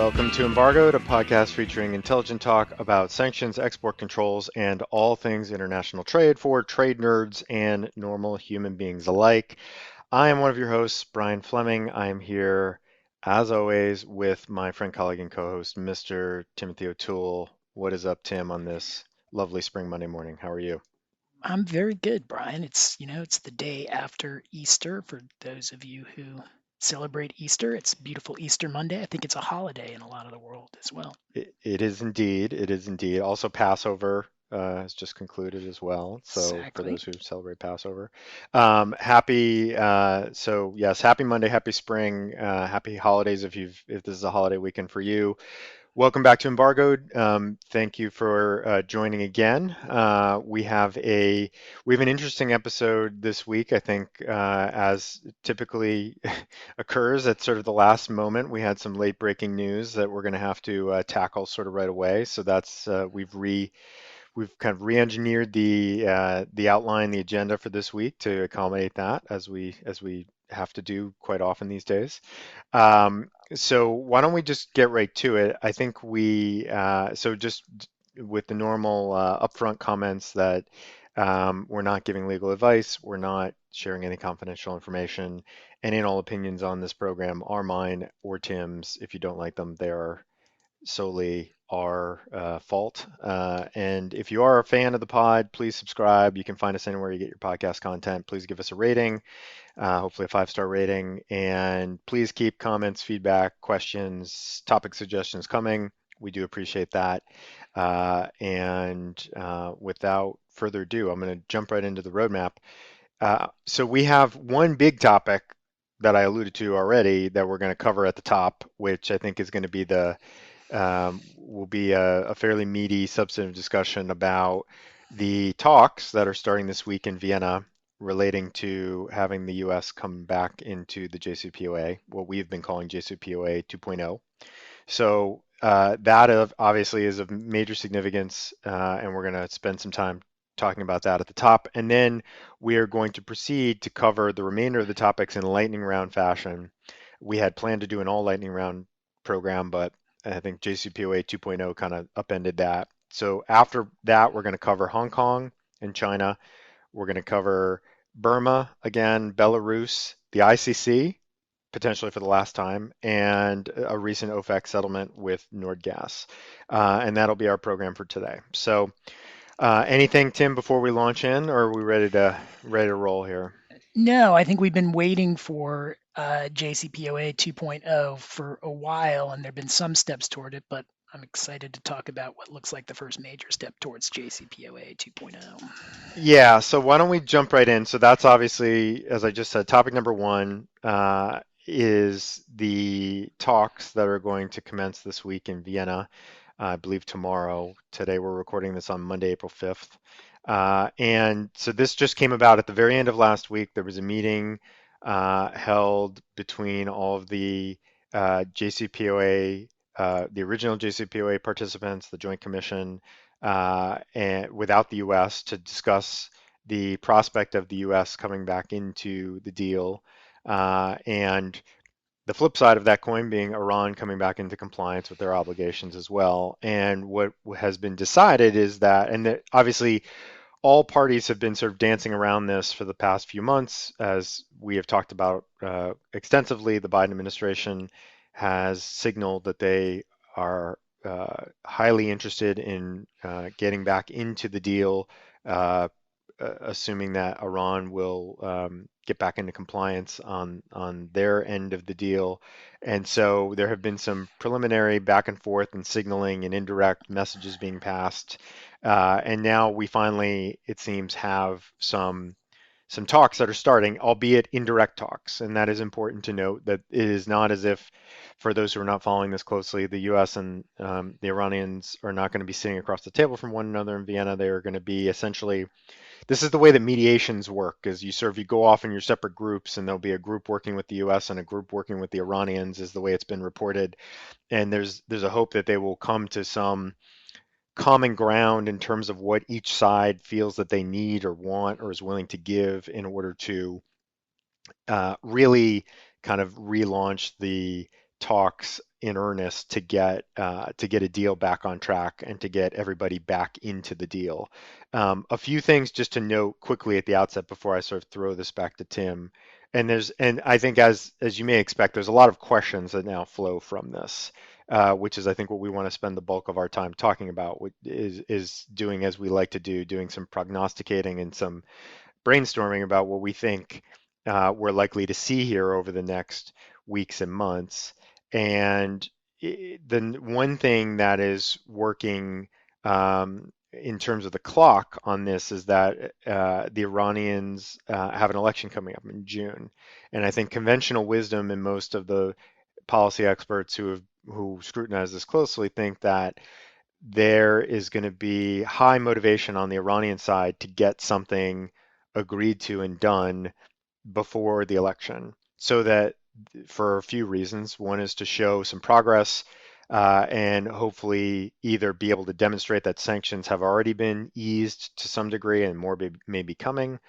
Welcome to Embargoed, a podcast featuring intelligent talk about sanctions, export controls, and all things international trade for trade nerds and normal human beings alike. I am one of your hosts, Brian Fleming. I am here, as always, with my friend, colleague, and co-host, Mr. Timothy O'Toole. What is up, Tim, on this lovely spring Monday morning? How are you? I'm very good, Brian. It's the day after Easter for those of you who celebrate Easter. It's beautiful Easter Monday. I think it's a holiday in a lot of the world as well. It is indeed. It is indeed. Also, Passover has just concluded as well. So, for Exactly. those who celebrate Passover, happy. So, yes, happy Monday, happy spring, happy holidays if this is a holiday weekend for you. Welcome back to Embargoed. Thank you for joining again. We have an interesting episode this week. I think, as typically occurs at sort of the last moment, we had some late breaking news that we're going to have to tackle sort of right away. So that's we've kind of re-engineered the outline, the agenda for this week to accommodate that as we have to do quite often these days. So why don't we just get right to it? I think so just with the normal upfront comments that we're not giving legal advice, we're not sharing any confidential information, and in all opinions on this program are mine or Tim's. If you don't like them, they are solely our fault. And if you are a fan of the pod, please subscribe. You can find us anywhere you get your podcast content. Please give us a rating, hopefully a 5-star rating. And please keep comments, feedback, questions, topic suggestions coming. We do appreciate that. And without further ado, I'm going to jump right into the roadmap. So we have one big topic that I alluded to already that we're going to cover at the top, which I think is going to be will be a fairly meaty, substantive discussion about the talks that are starting this week in Vienna relating to having the U.S. come back into the JCPOA, what we've been calling JCPOA 2.0. So obviously is of major significance, and we're going to spend some time talking about that at the top. And then we are going to proceed to cover the remainder of the topics in lightning round fashion. We had planned to do an all lightning round program, but I think JCPOA 2.0 kind of upended that. So after that, we're going to cover Hong Kong and China. We're going to cover Burma again, Belarus, the ICC, potentially for the last time, and a recent OFAC settlement with Nordgas. And that'll be our program for today. So anything, Tim, before we launch in, or are we ready to roll here? No, I think we've been waiting for JCPOA 2.0 for a while, and there have been some steps toward it, but I'm excited to talk about what looks like the first major step towards JCPOA 2.0. Yeah, so why don't we jump right in? So that's obviously, as I just said, topic number one is the talks that are going to commence this week in Vienna, I believe tomorrow. Today we're recording this on Monday, April 5th. And so this just came about at the very end of last week. There was a meeting held between all of the JCPOA, the original JCPOA participants, the Joint Commission, and without the U.S. to discuss the prospect of the U.S. coming back into the deal, and the flip side of that coin being Iran coming back into compliance with their obligations as well. And what has been decided is that, and that obviously all parties have been sort of dancing around this for the past few months, as we have talked about extensively. The Biden administration has signaled that they are highly interested in getting back into the deal, uh, assuming that Iran will get back into compliance on their end of the deal. And so there have been some preliminary back and forth and signaling and indirect messages being passed. And now we finally, it seems, have some talks that are starting, albeit indirect talks. And that is important to note that it is not as if, for those who are not following this closely, the U.S. and the Iranians are not going to be sitting across the table from one another in Vienna. They are going to be essentially, this is the way that mediations work, is you go off in your separate groups, and there'll be a group working with the U.S. and a group working with the Iranians, is the way it's been reported. And there's a hope that they will come to some common ground in terms of what each side feels that they need or want or is willing to give in order to really kind of relaunch the talks in earnest to get a deal back on track and to get everybody back into the deal. A few things just to note quickly at the outset before I sort of throw this back to Tim. And I think as you may expect, there's a lot of questions that now flow from this, which is I think what we want to spend the bulk of our time talking about, is doing as we like to do, doing some prognosticating and some brainstorming about what we think we're likely to see here over the next weeks and months. And the one thing that is working in terms of the clock on this is that the Iranians have an election coming up in June. And I think conventional wisdom and most of the policy experts who scrutinize this closely think that there is going to be high motivation on the Iranian side to get something agreed to and done before the election, so that for a few reasons. One is to show some progress and hopefully either be able to demonstrate that sanctions have already been eased to some degree and more may be coming,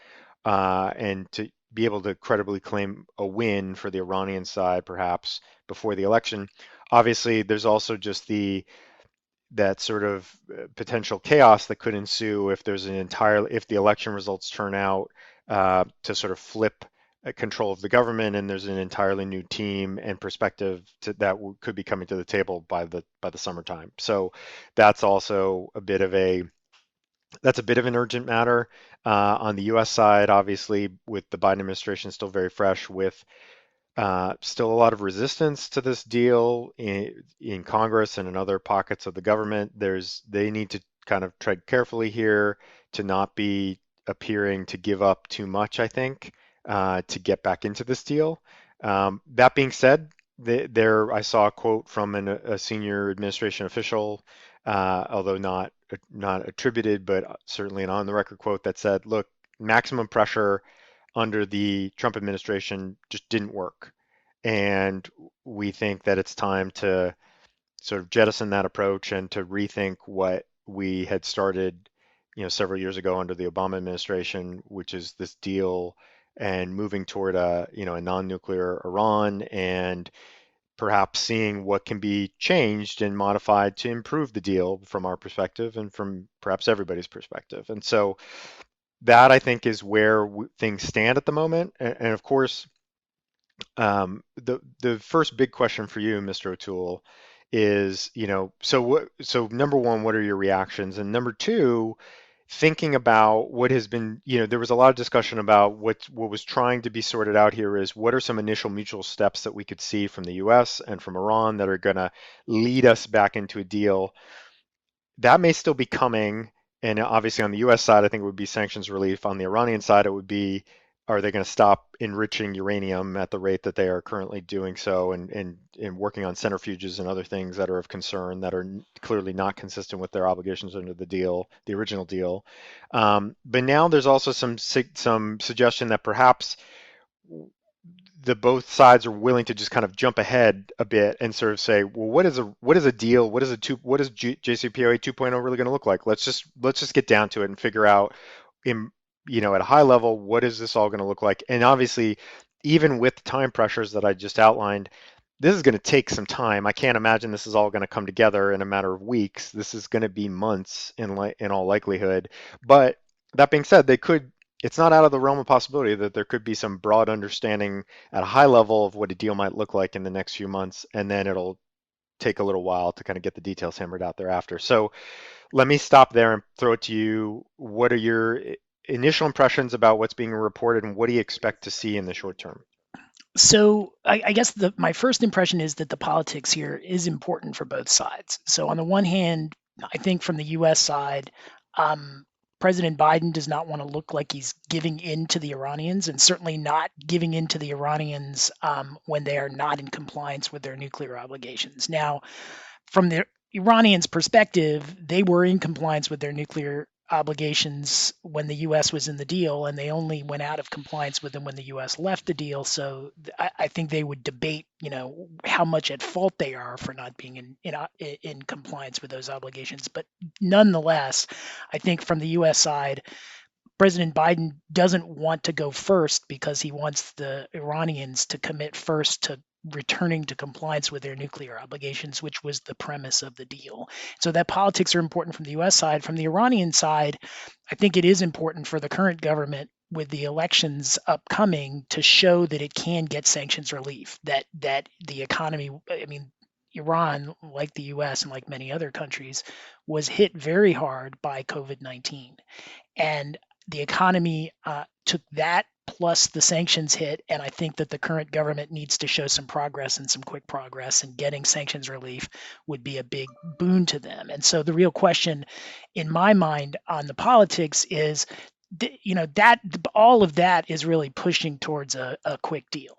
and to be able to credibly claim a win for the Iranian side perhaps before the election. Obviously, there's also just that sort of potential chaos that could ensue if if the election results turn out to sort of flip control of the government and there's an entirely new team and perspective could be coming to the table by the summertime. So that's also a bit of an urgent matter on the U.S. side. Obviously, with the Biden administration still very fresh, with still a lot of resistance to this deal in Congress and in other pockets of the government. They need to kind of tread carefully here to not be appearing to give up too much, I think, to get back into this deal. That being said, I saw a quote from a senior administration official, although not attributed, but certainly an on-the-record quote that said, "Look, maximum pressure under the Trump administration just didn't work. And we think that it's time to sort of jettison that approach and to rethink what we had started, several years ago under the Obama administration, which is this deal and moving toward a non-nuclear Iran and perhaps seeing what can be changed and modified to improve the deal from our perspective and from perhaps everybody's perspective." And so that I think is where things stand at the moment. And of course, the first big question for you, Mr. O'Toole, is, so number one, what are your reactions? And number two, thinking about what has been, there was a lot of discussion about what was trying to be sorted out here is what are some initial mutual steps that we could see from the US and from Iran that are going to lead us back into a deal that may still be coming. And obviously, on the U.S. side, I think it would be sanctions relief. On the Iranian side, it would be, are they going to stop enriching uranium at the rate that they are currently doing so, and working on centrifuges and other things that are of concern that are clearly not consistent with their obligations under the deal, the original deal. But now there's also some suggestion that perhaps the both sides are willing to just kind of jump ahead a bit and sort of say, well, what is a deal? What is JCPOA 2.0 really going to look like? Let's just get down to it and figure out in at a high level what is this all going to look like? And obviously, even with the time pressures that I just outlined, this is going to take some time. I can't imagine this is all going to come together in a matter of weeks. This is going to be months in all likelihood. But that being said, it's not out of the realm of possibility that there could be some broad understanding at a high level of what a deal might look like in the next few months, and then it'll take a little while to kind of get the details hammered out thereafter. So let me stop there and throw it to you. What are your initial impressions about what's being reported, and what do you expect to see in the short term? So I guess my first impression is that the politics here is important for both sides. So on the one hand, I think from the U.S. side, um, President Biden does not want to look like he's giving in to the Iranians, and certainly not giving in to the Iranians when they are not in compliance with their nuclear obligations. Now, from the Iranians' perspective, they were in compliance with their nuclear obligations when the U.S. was in the deal, and they only went out of compliance with them when the U.S. left the deal. So I think they would debate, how much at fault they are for not being in compliance with those obligations. But nonetheless, I think from the U.S. side, President Biden doesn't want to go first because he wants the Iranians to commit first to returning to compliance with their nuclear obligations, which was the premise of the deal. So that politics are important from the US side. From the Iranian side, I think it is important for the current government with the elections upcoming to show that it can get sanctions relief, that the economy, I mean, Iran, like the US and like many other countries, was hit very hard by COVID-19. And the economy took that plus the sanctions hit. And I think that the current government needs to show some progress and some quick progress, and getting sanctions relief would be a big boon to them. And so the real question in my mind on the politics is, that all of that is really pushing towards a quick deal.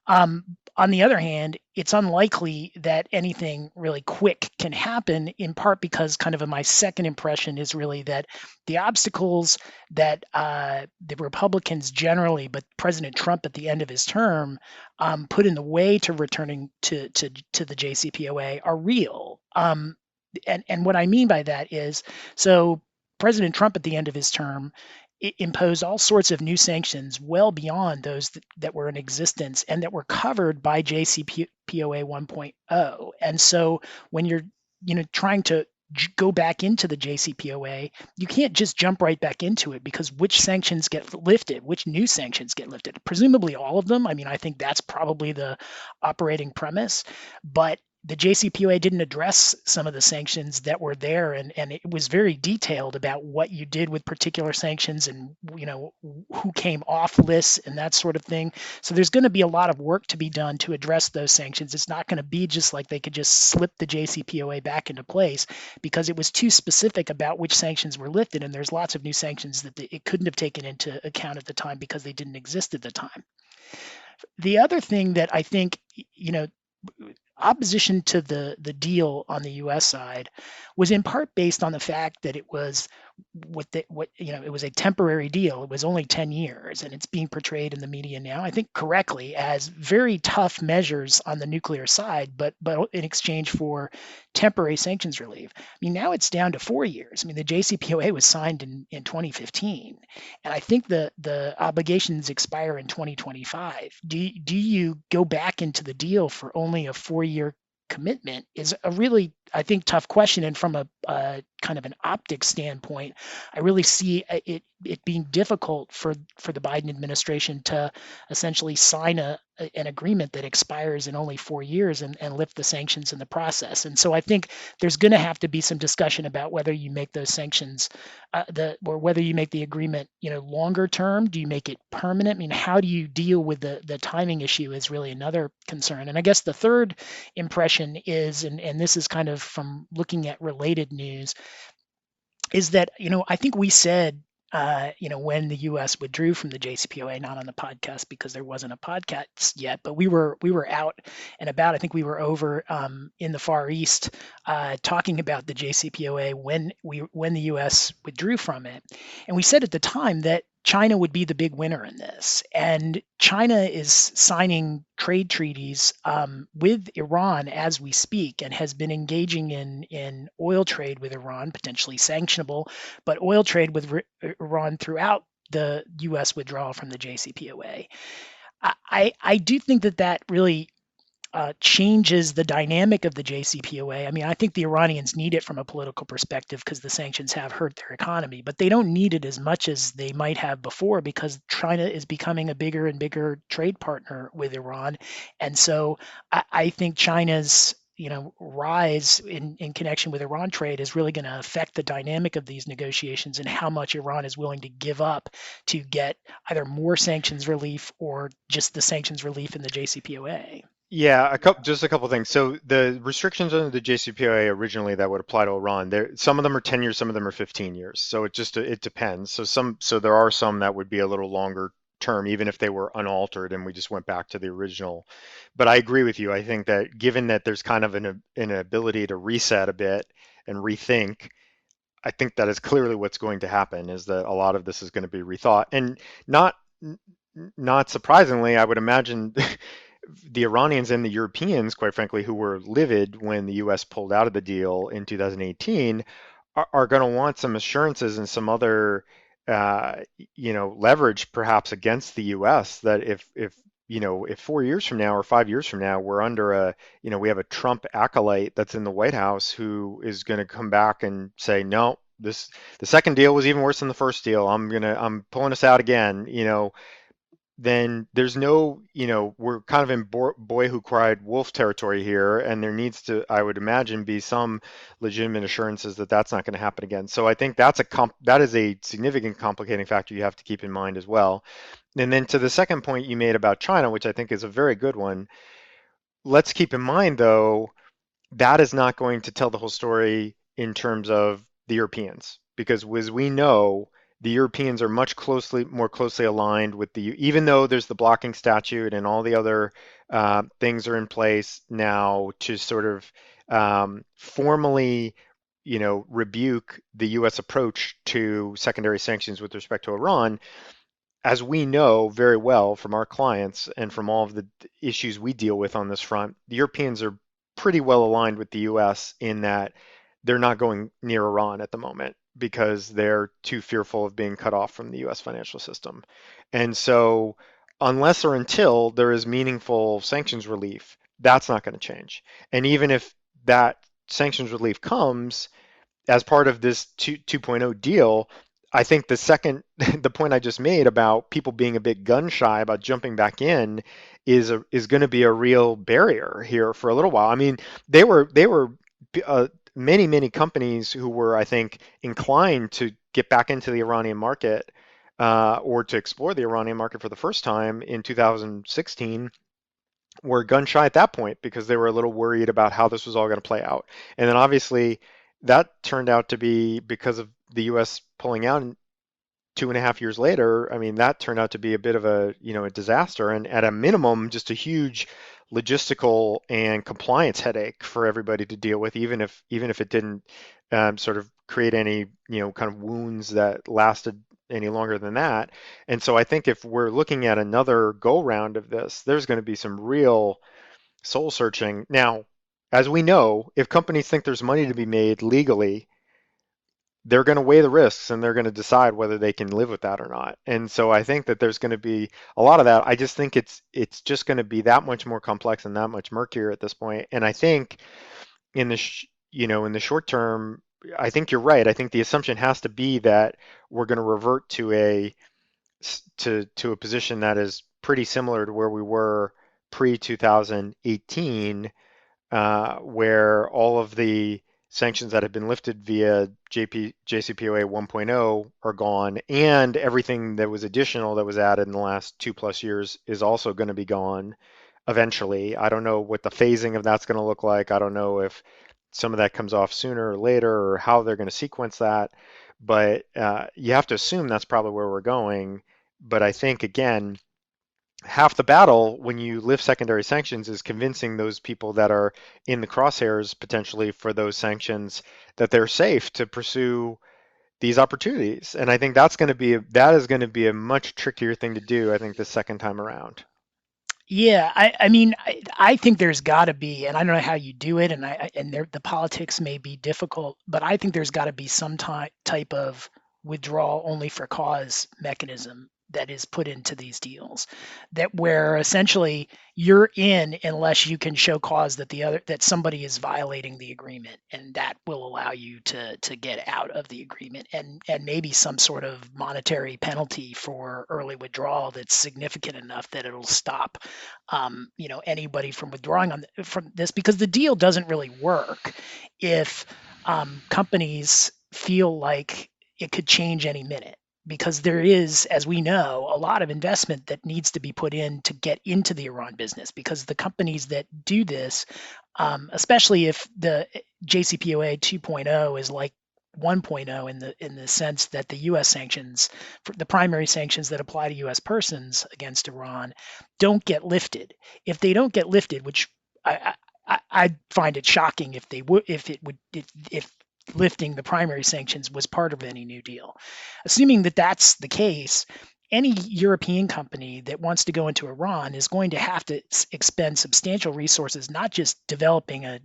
On the other hand, it's unlikely that anything really quick can happen, in part because kind of my second impression is really that the obstacles that the Republicans generally, but President Trump at the end of his term, put in the way to returning to the JCPOA are real. And what I mean by that is, so President Trump at the end of his term imposed all sorts of new sanctions well beyond those that were in existence and that were covered by JCPOA 1.0. And so when you're trying to go back into the JCPOA, you can't just jump right back into it, because which sanctions get lifted, which new sanctions get lifted? Presumably all of them. I mean, I think that's probably the operating premise, but the JCPOA didn't address some of the sanctions that were there, and it was very detailed about what you did with particular sanctions, and who came off lists and that sort of thing. So there's going to be a lot of work to be done to address those sanctions. It's not going to be just like they could just slip the JCPOA back into place, because it was too specific about which sanctions were lifted, and there's lots of new sanctions that it couldn't have taken into account at the time because they didn't exist at the time. The other thing that I think, opposition to the deal on the U.S. side was in part based on the fact that it was it was a temporary deal. It was only 10 years, and it's being portrayed in the media now, I think correctly, as very tough measures on the nuclear side, but in exchange for temporary sanctions relief. I mean, now it's down to 4 years. I mean, the JCPOA was signed in 2015, and I think the obligations expire in 2025. Do you go back into the deal for only a 4-year commitment is a really, I think, tough question. And from a kind of an optics standpoint, I really see it being difficult for the Biden administration to essentially sign an agreement that expires in only 4 years and lift the sanctions in the process. And so I think there's going to have to be some discussion about whether you make those sanctions or whether you make the agreement longer term. Do you make it permanent? I mean, how do you deal with the timing issue is really another concern. And I guess the third impression is, and this is kind of from looking at related news, is that I think we said when the U.S. withdrew from the JCPOA, not on the podcast because there wasn't a podcast yet, but we were out and about. I think we were over in the Far East talking about the JCPOA when the U.S. withdrew from it, and we said at the time that China would be the big winner in this. And China is signing trade treaties with Iran as we speak, and has been engaging in oil trade with Iran, potentially sanctionable, but oil trade with Iran throughout the U.S. withdrawal from the JCPOA. I do think that really changes the dynamic of the JCPOA. I mean, I think the Iranians need it from a political perspective because the sanctions have hurt their economy, but they don't need it as much as they might have before, because China is becoming a bigger and bigger trade partner with Iran. And so I think China's rise in connection with Iran trade is really going to affect the dynamic of these negotiations and how much Iran is willing to give up to get either more sanctions relief or just the sanctions relief in the JCPOA. Yeah, just a couple things. So the restrictions under the JCPOA originally that would apply to Iran, some of them are 10 years, some of them are 15 years. So it depends. So there are some that would be a little longer term, even if they were unaltered and we just went back to the original. But I agree with you. I think that given that there's kind of an ability to reset a bit and rethink, I think that is clearly what's going to happen, is that a lot of this is going to be rethought. And not surprisingly, I would imagine the Iranians and the Europeans, quite frankly, who were livid when the U.S. pulled out of the deal in 2018, are going to want some assurances and some other, leverage perhaps against the U.S. that if if 4 years from now or 5 years from now we're under we have a Trump acolyte that's in the White House who is going to come back and say, no, the second deal was even worse than the first deal. I'm pulling us out again, then there's no, we're kind of in boy who cried wolf territory here, and there needs to, I would imagine, be some legitimate assurances that that's not going to happen again. So I think that is a significant complicating factor you have to keep in mind as well. And then to the second point you made about China, which I think is a very good one, let's keep in mind though that is not going to tell the whole story in terms of the Europeans, because as we know, the Europeans are more closely aligned with even though there's the blocking statute and all the other things are in place now to sort of formally, rebuke the U.S. approach to secondary sanctions with respect to Iran. As we know very well from our clients and from all of the issues we deal with on this front, the Europeans are pretty well aligned with the US in that they're not going near Iran at the moment because they're too fearful of being cut off from the US financial system. And so, unless or until there is meaningful sanctions relief, that's not going to change. And even if that sanctions relief comes, as part of this 2.0 deal, I think the point I just made about people being a bit gun shy about jumping back in is going to be a real barrier here for a little while. I mean, they were many companies who were, I think, inclined to get back into the Iranian market or to explore the Iranian market for the first time in 2016 were gun shy at that point because they were a little worried about how this was all going to play out. And then obviously that turned out to be because of the U.S. pulling out 2.5 years later. I mean, that turned out to be a bit of a disaster, and at a minimum, just a huge logistical and compliance headache for everybody to deal with, even if it didn't sort of create any kind of wounds that lasted any longer than that. And so I think if we're looking at another go round of this, there's going to be some real soul searching. Now, as we know, if companies think there's money to be made legally, they're going to weigh the risks and they're going to decide whether they can live with that or not. And so I think that there's going to be a lot of that. I just think it's just going to be that much more complex and that much murkier at this point. And I think in the short term, I think you're right. I think the assumption has to be that we're going to revert to a position that is pretty similar to where we were pre 2018, where all of the sanctions that have been lifted via JCPOA 1.0 are gone, and everything that was additional that was added in the last 2+ years is also going to be gone eventually. I don't know what the phasing of that's going to look like. I don't know if some of that comes off sooner or later or how they're going to sequence that, but you have to assume that's probably where we're going. But I think, again, half the battle when you lift secondary sanctions is convincing those people that are in the crosshairs potentially for those sanctions that they're safe to pursue these opportunities. And I think that is going to be a much trickier thing to do, I think, the second time around. Yeah, I mean, I think there's got to be, and I don't know how you do it, and the politics may be difficult, but I think there's got to be some type of withdrawal only for cause mechanism that is put into these deals, that where essentially you're in unless you can show cause that somebody is violating the agreement, and that will allow you to get out of the agreement, and maybe some sort of monetary penalty for early withdrawal that's significant enough that it'll stop anybody from withdrawing from this, because the deal doesn't really work if companies feel like it could change any minute, because there is, as we know, a lot of investment that needs to be put in to get into the Iran business, because the companies that do this, especially if the JCPOA 2.0 is like 1.0 in the sense that the U.S. sanctions, the primary sanctions that apply to U.S. persons against Iran, don't get lifted. If they don't get lifted, which I'd find it shocking if they would, if lifting the primary sanctions was part of any new deal. Assuming that that's the case, any European company that wants to go into Iran is going to have to expend substantial resources, not just developing a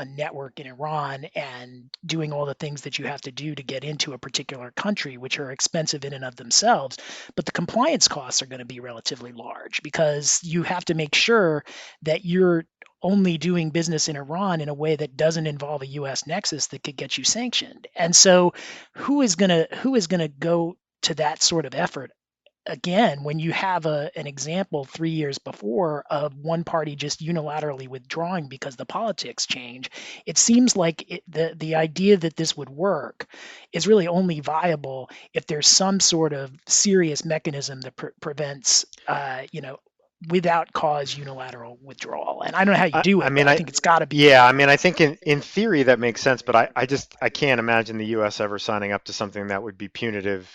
network in Iran and doing all the things that you have to do to get into a particular country, which are expensive in and of themselves, but the compliance costs are going to be relatively large because you have to make sure that you're only doing business in Iran in a way that doesn't involve a U.S. nexus that could get you sanctioned. And so, who is gonna go to that sort of effort again when you have an example 3 years before of one party just unilaterally withdrawing because the politics change? It seems like the idea that this would work is really only viable if there's some sort of serious mechanism that prevents without cause unilateral withdrawal. And I don't know how you do I it, but mean, I think it's got to be yeah, I pretty mean, I think in theory that makes sense, but I can't imagine the U.S. ever signing up to something that would be punitive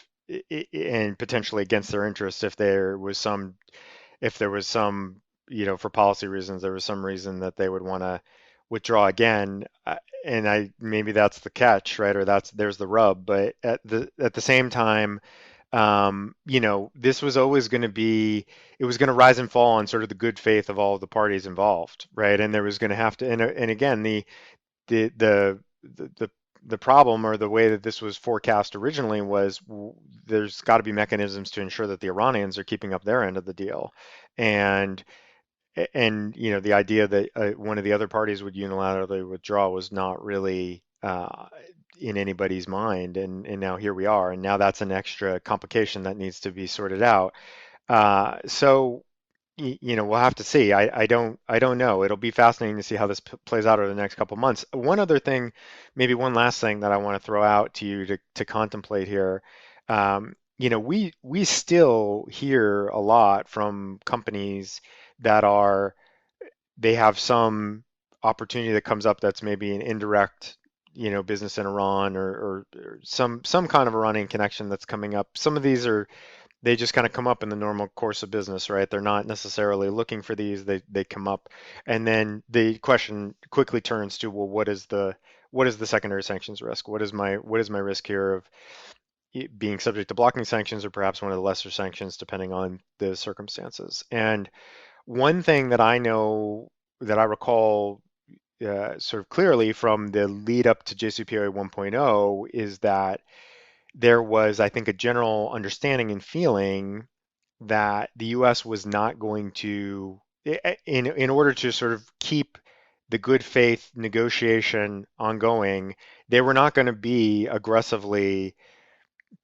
and potentially against their interests if there was some, for policy reasons, there was some reason that they would want to withdraw again. And maybe that's the catch, right? Or there's the rub. But at the same time, this was always going to be, it was going to rise and fall on sort of the good faith of all of the parties involved, right? And there was going to have to, and again, the the the the problem or the way that this was forecast originally was there's got to be mechanisms to ensure that the Iranians are keeping up their end of the deal, and the idea that one of the other parties would unilaterally withdraw was not really in anybody's mind, and now here we are, and now that's an extra complication that needs to be sorted out. So we'll have to see. I don't know. It'll be fascinating to see how this plays out over the next couple months. One other thing, maybe one last thing that I want to throw out to you to contemplate here. We still hear a lot from companies that they have some opportunity that comes up that's maybe an indirect, business in Iran or some kind of Iranian connection that's coming up. Some of these they just kind of come up in the normal course of business, right? They're not necessarily looking for these. They come up, and then the question quickly turns to, well, what is the secondary sanctions risk? What is my risk here of being subject to blocking sanctions or perhaps one of the lesser sanctions depending on the circumstances? And one thing that I know that I recall sort of clearly from the lead up to JCPOA 1.0 is that there was, I think, a general understanding and feeling that the U.S. was not going to, in order to sort of keep the good faith negotiation ongoing, they were not going to be aggressively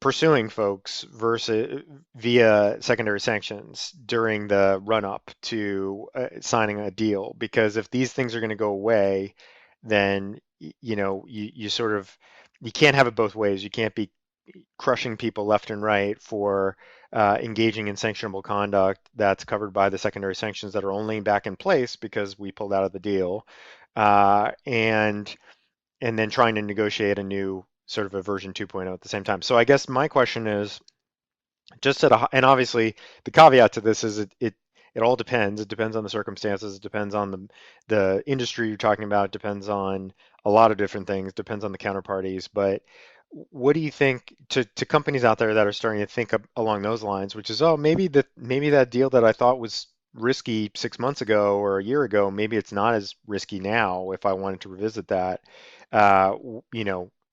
pursuing folks versus via secondary sanctions during the run up to signing a deal, because if these things are going to go away, then you sort of you can't have it both ways. You can't be crushing people left and right for engaging in sanctionable conduct that's covered by the secondary sanctions that are only back in place because we pulled out of the deal, and then trying to negotiate a new sort of a version 2.0 at the same time. So I guess my question is and obviously the caveat to this is it all depends. It depends on the circumstances. It depends on the industry you're talking about. It depends on a lot of different things. It depends on the counterparties. But what do you think to companies out there that are starting to think along those lines, which is, oh, maybe that deal that I thought was risky 6 months ago or a year ago, maybe it's not as risky now if I wanted to revisit that.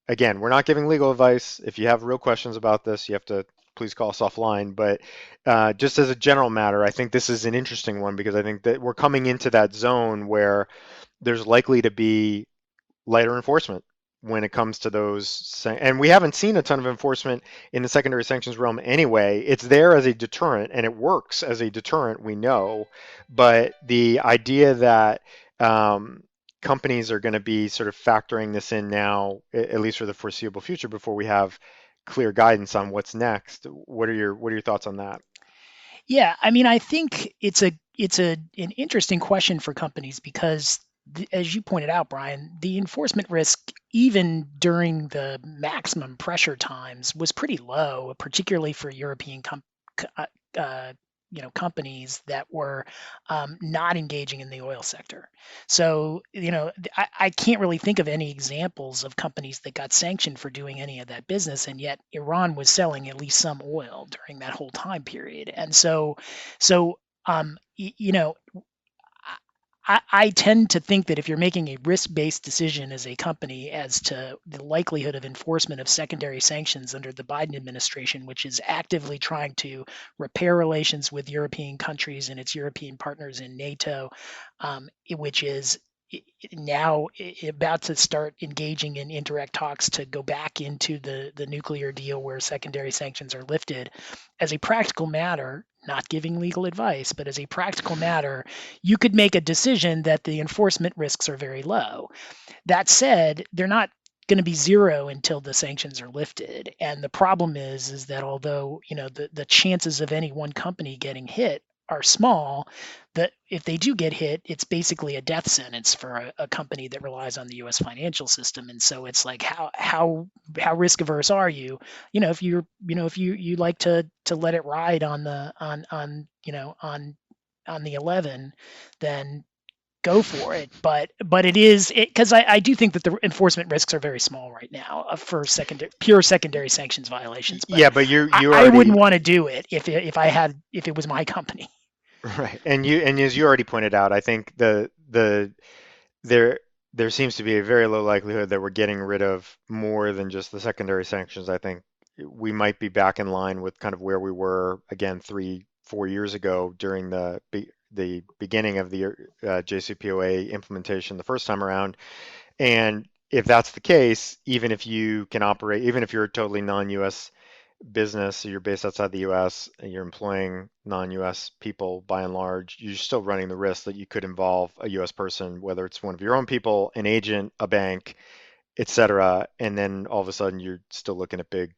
Again, we're not giving legal advice. If you have real questions about this, you have to please call us offline. But just as a general matter, I think this is an interesting one because I think that we're coming into that zone where there's likely to be lighter enforcement when it comes to those. And we haven't seen a ton of enforcement in the secondary sanctions realm anyway. It's there as a deterrent and it works as a deterrent, we know. But the idea that companies are going to be sort of factoring this in now, at least for the foreseeable future, before we have clear guidance on what's next. What are your thoughts on that? Yeah, I mean, I think it's an interesting question for companies because, as you pointed out, Brian, the enforcement risk, even during the maximum pressure times, was pretty low, particularly for European companies that were not engaging in the oil sector. So I can't really think of any examples of companies that got sanctioned for doing any of that business, and yet Iran was selling at least some oil during that whole time period. And so um, y- you know I tend to think that if you're making a risk-based decision as a company as to the likelihood of enforcement of secondary sanctions under the Biden administration, which is actively trying to repair relations with European countries and its European partners in NATO, which is now about to start engaging in indirect talks to go back into the nuclear deal where secondary sanctions are lifted. As a practical matter, not giving legal advice, but as a practical matter, you could make a decision that the enforcement risks are very low. That said, they're not going to be zero until the sanctions are lifted. And the problem is that although the chances of any one company getting hit are small, that if they do get hit, it's basically a death sentence for a company that relies on the U.S. financial system. And so it's like how risk averse are you? If you like to let it ride on the on the 11, then go for it. But it is because I do think that the enforcement risks are very small right now for pure secondary sanctions violations. But Yeah, but you I wouldn't already want to do it if it was my company. right, and as you already pointed out, I think there there seems to be a very low likelihood that we're getting rid of more than just the secondary sanctions. I think we might be back in line with kind of where we were again 3, 4 years ago during the beginning of the JCPOA implementation the first time around. And if that's the case, even if you can operate, even if you're a totally non-US business, so you're based outside the US and you're employing non-US people by and large, you're still running the risk that you could involve a US person, whether it's one of your own people, an agent, a bank, etc. And then all of a sudden you're still looking at big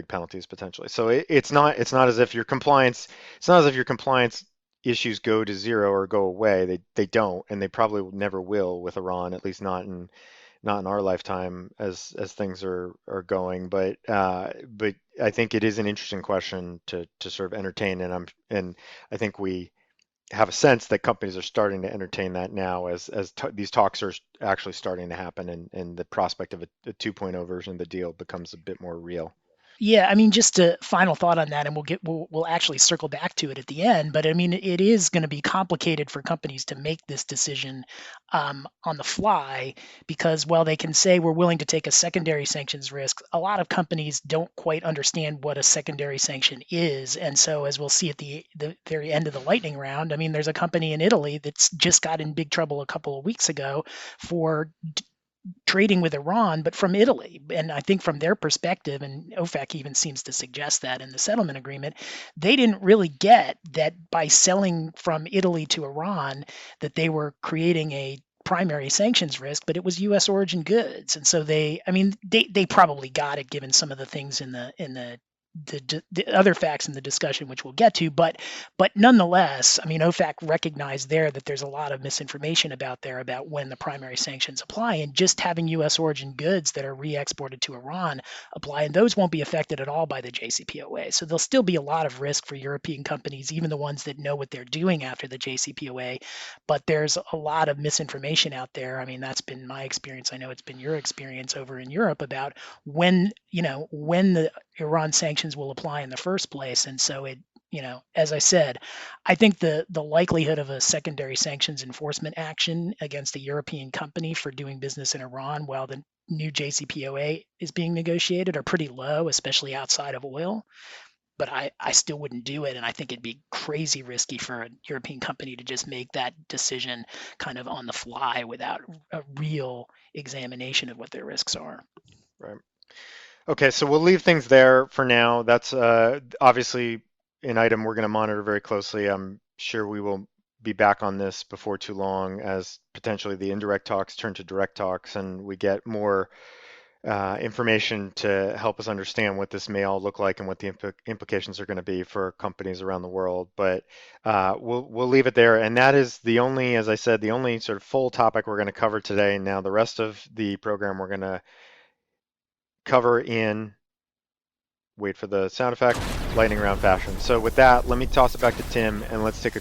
penalties potentially. So it's not as if your compliance it's not as if your compliance issues go to zero or go away. They don't, and they probably never will with Iran, at least not in our lifetime as things are going. But I think it is an interesting question to sort of entertain, and I think we have a sense that companies are starting to entertain that now as these talks are actually starting to happen, and the prospect of a 2.0 version of the deal becomes a bit more real. Yeah, I mean, just a final thought on that, and we'll actually circle back to it at the end. But I mean, it is going to be complicated for companies to make this decision on the fly, because while they can say we're willing to take a secondary sanctions risk, a lot of companies don't quite understand what a secondary sanction is. And so, as we'll see at the very end of the lightning round, I mean, there's a company in Italy that's just got in big trouble a couple of weeks ago for trading with Iran, but from Italy. And I think from their perspective, and OFAC even seems to suggest that in the settlement agreement, they didn't really get that by selling from Italy to Iran, that they were creating a primary sanctions risk, but it was U.S. origin goods. And so they probably got it given some of the things in the other facts in the discussion, which we'll get to, but nonetheless, I mean, OFAC recognized there that there's a lot of misinformation about when the primary sanctions apply, and just having U.S. origin goods that are re-exported to Iran apply, and those won't be affected at all by the JCPOA. So there'll still be a lot of risk for European companies, even the ones that know what they're doing after the JCPOA. But there's a lot of misinformation out there. I mean, that's been my experience. I know it's been your experience over in Europe about when the Iran sanctions will apply in the first place. And so as I said, I think the likelihood of a secondary sanctions enforcement action against a European company for doing business in Iran while the new JCPOA is being negotiated are pretty low, especially outside of oil. But I still wouldn't do it. And I think it'd be crazy risky for a European company to just make that decision kind of on the fly without a real examination of what their risks are. Right. Okay, so we'll leave things there for now. That's obviously an item we're going to monitor very closely. I'm sure we will be back on this before too long as potentially the indirect talks turn to direct talks and we get more information to help us understand what this may all look like and what the implications are going to be for companies around the world. But we'll leave it there. And that is the only, as I said, the only sort of full topic we're going to cover today. Now, the rest of the program we're going to cover in, wait for the sound effect, lightning round fashion. So with that, let me toss it back to Tim, and let's take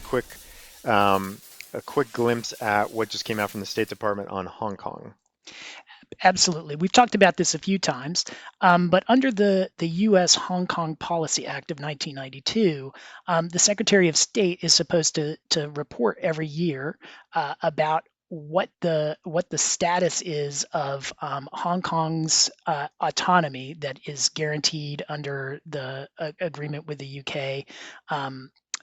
um, a quick glimpse at what just came out from the State Department on Hong Kong. Absolutely. We've talked about this a few times, but under the U.S. Hong Kong Policy Act of 1992, the Secretary of State is supposed to report every year about what the status is of Hong Kong's autonomy that is guaranteed under the agreement with the UK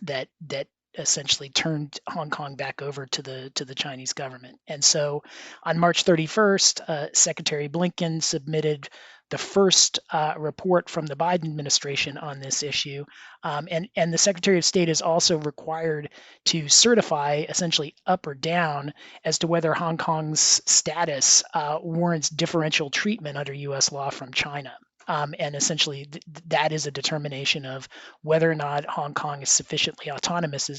that essentially turned Hong Kong back over to the Chinese government. And so on March 31st, Secretary Blinken submitted the first report from the Biden administration on this issue. And the Secretary of State is also required to certify, essentially up or down, as to whether Hong Kong's status warrants differential treatment under U.S. law from China. And essentially, that is a determination of whether or not Hong Kong is sufficiently autonomous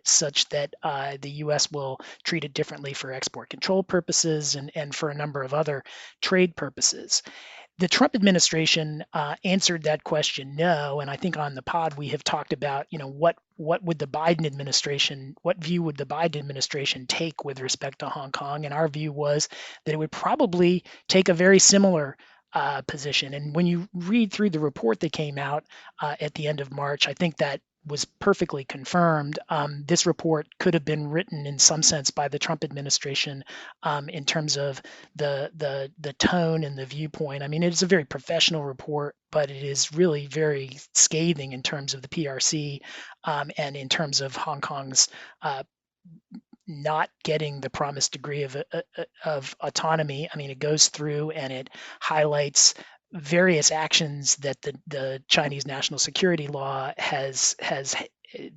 such that the U.S. will treat it differently for export control purposes and for a number of other trade purposes. The Trump administration answered that question no, and I think on the pod we have talked about, what would the Biden administration, what view would the Biden administration take with respect to Hong Kong? And our view was that it would probably take a very similar position. And when you read through the report that came out at the end of March, I think that was perfectly confirmed. This report could have been written in some sense by the Trump administration in terms of the tone and the viewpoint. I mean, it's a very professional report, but it is really very scathing in terms of the PRC and in terms of Hong Kong's not getting the promised degree of autonomy. I mean, it goes through and it highlights various actions that the Chinese national security law has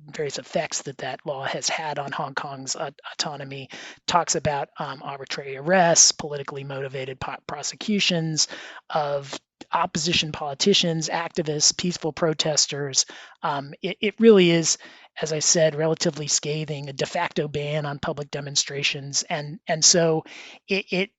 various effects that law has had on Hong Kong's autonomy. Talks about arbitrary arrests, politically motivated prosecutions of opposition politicians, activists, peaceful protesters. It really is, as I said, relatively scathing, a de facto ban on public demonstrations, and so it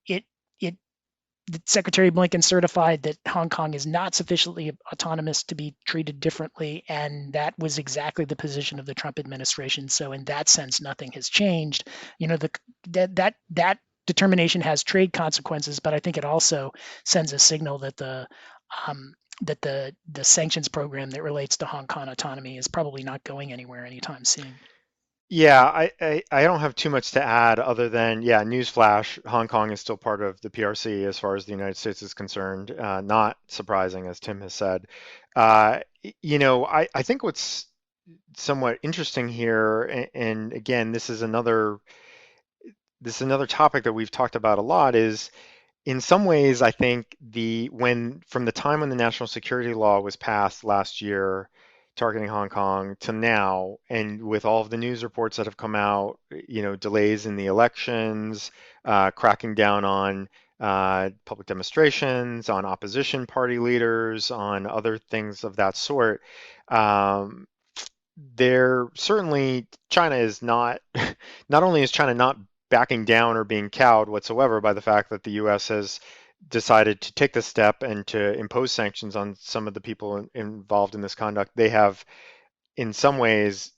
Secretary Blinken certified that Hong Kong is not sufficiently autonomous to be treated differently, and that was exactly the position of the Trump administration. So, in that sense, nothing has changed. That determination has trade consequences, but I think it also sends a signal that the sanctions program that relates to Hong Kong autonomy is probably not going anywhere anytime soon. Yeah, I don't have too much to add other than, yeah, newsflash, Hong Kong is still part of the PRC as far as the United States is concerned. Not surprising, as Tim has said. I think what's somewhat interesting here, and again, this is another topic that we've talked about a lot, is in some ways, I think from the time when the national security law was passed last year, targeting Hong Kong to now, and with all of the news reports that have come out, delays in the elections, cracking down on public demonstrations, on opposition party leaders, on other things of that sort. Um, there certainly China is not not only is China not backing down or being cowed whatsoever by the fact that the US has decided to take this step and to impose sanctions on some of the people involved in this conduct. They have in some ways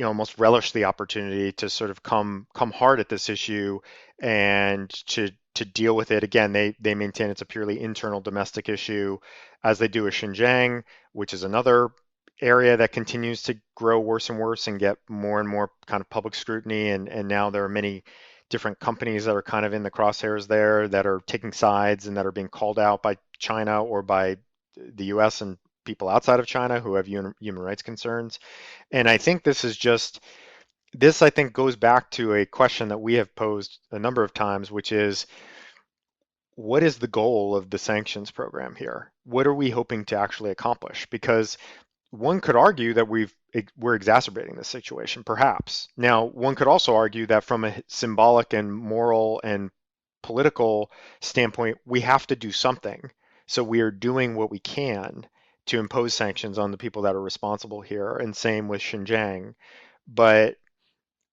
almost relish the opportunity to sort of come hard at this issue and to deal with it. Again, they maintain it's a purely internal domestic issue, as they do with Xinjiang, which is another area that continues to grow worse and worse and get more and more kind of public scrutiny. And now there are many different companies that are kind of in the crosshairs there that are taking sides and that are being called out by China or by the US and people outside of China who have human rights concerns. And I think this I think goes back to a question that we have posed a number of times, which is, what is the goal of the sanctions program here? What are we hoping to actually accomplish? Because one could argue that we're exacerbating the situation, perhaps. Now, one could also argue that from a symbolic and moral and political standpoint, we have to do something. So we are doing what we can to impose sanctions on the people that are responsible here, and same with Xinjiang. But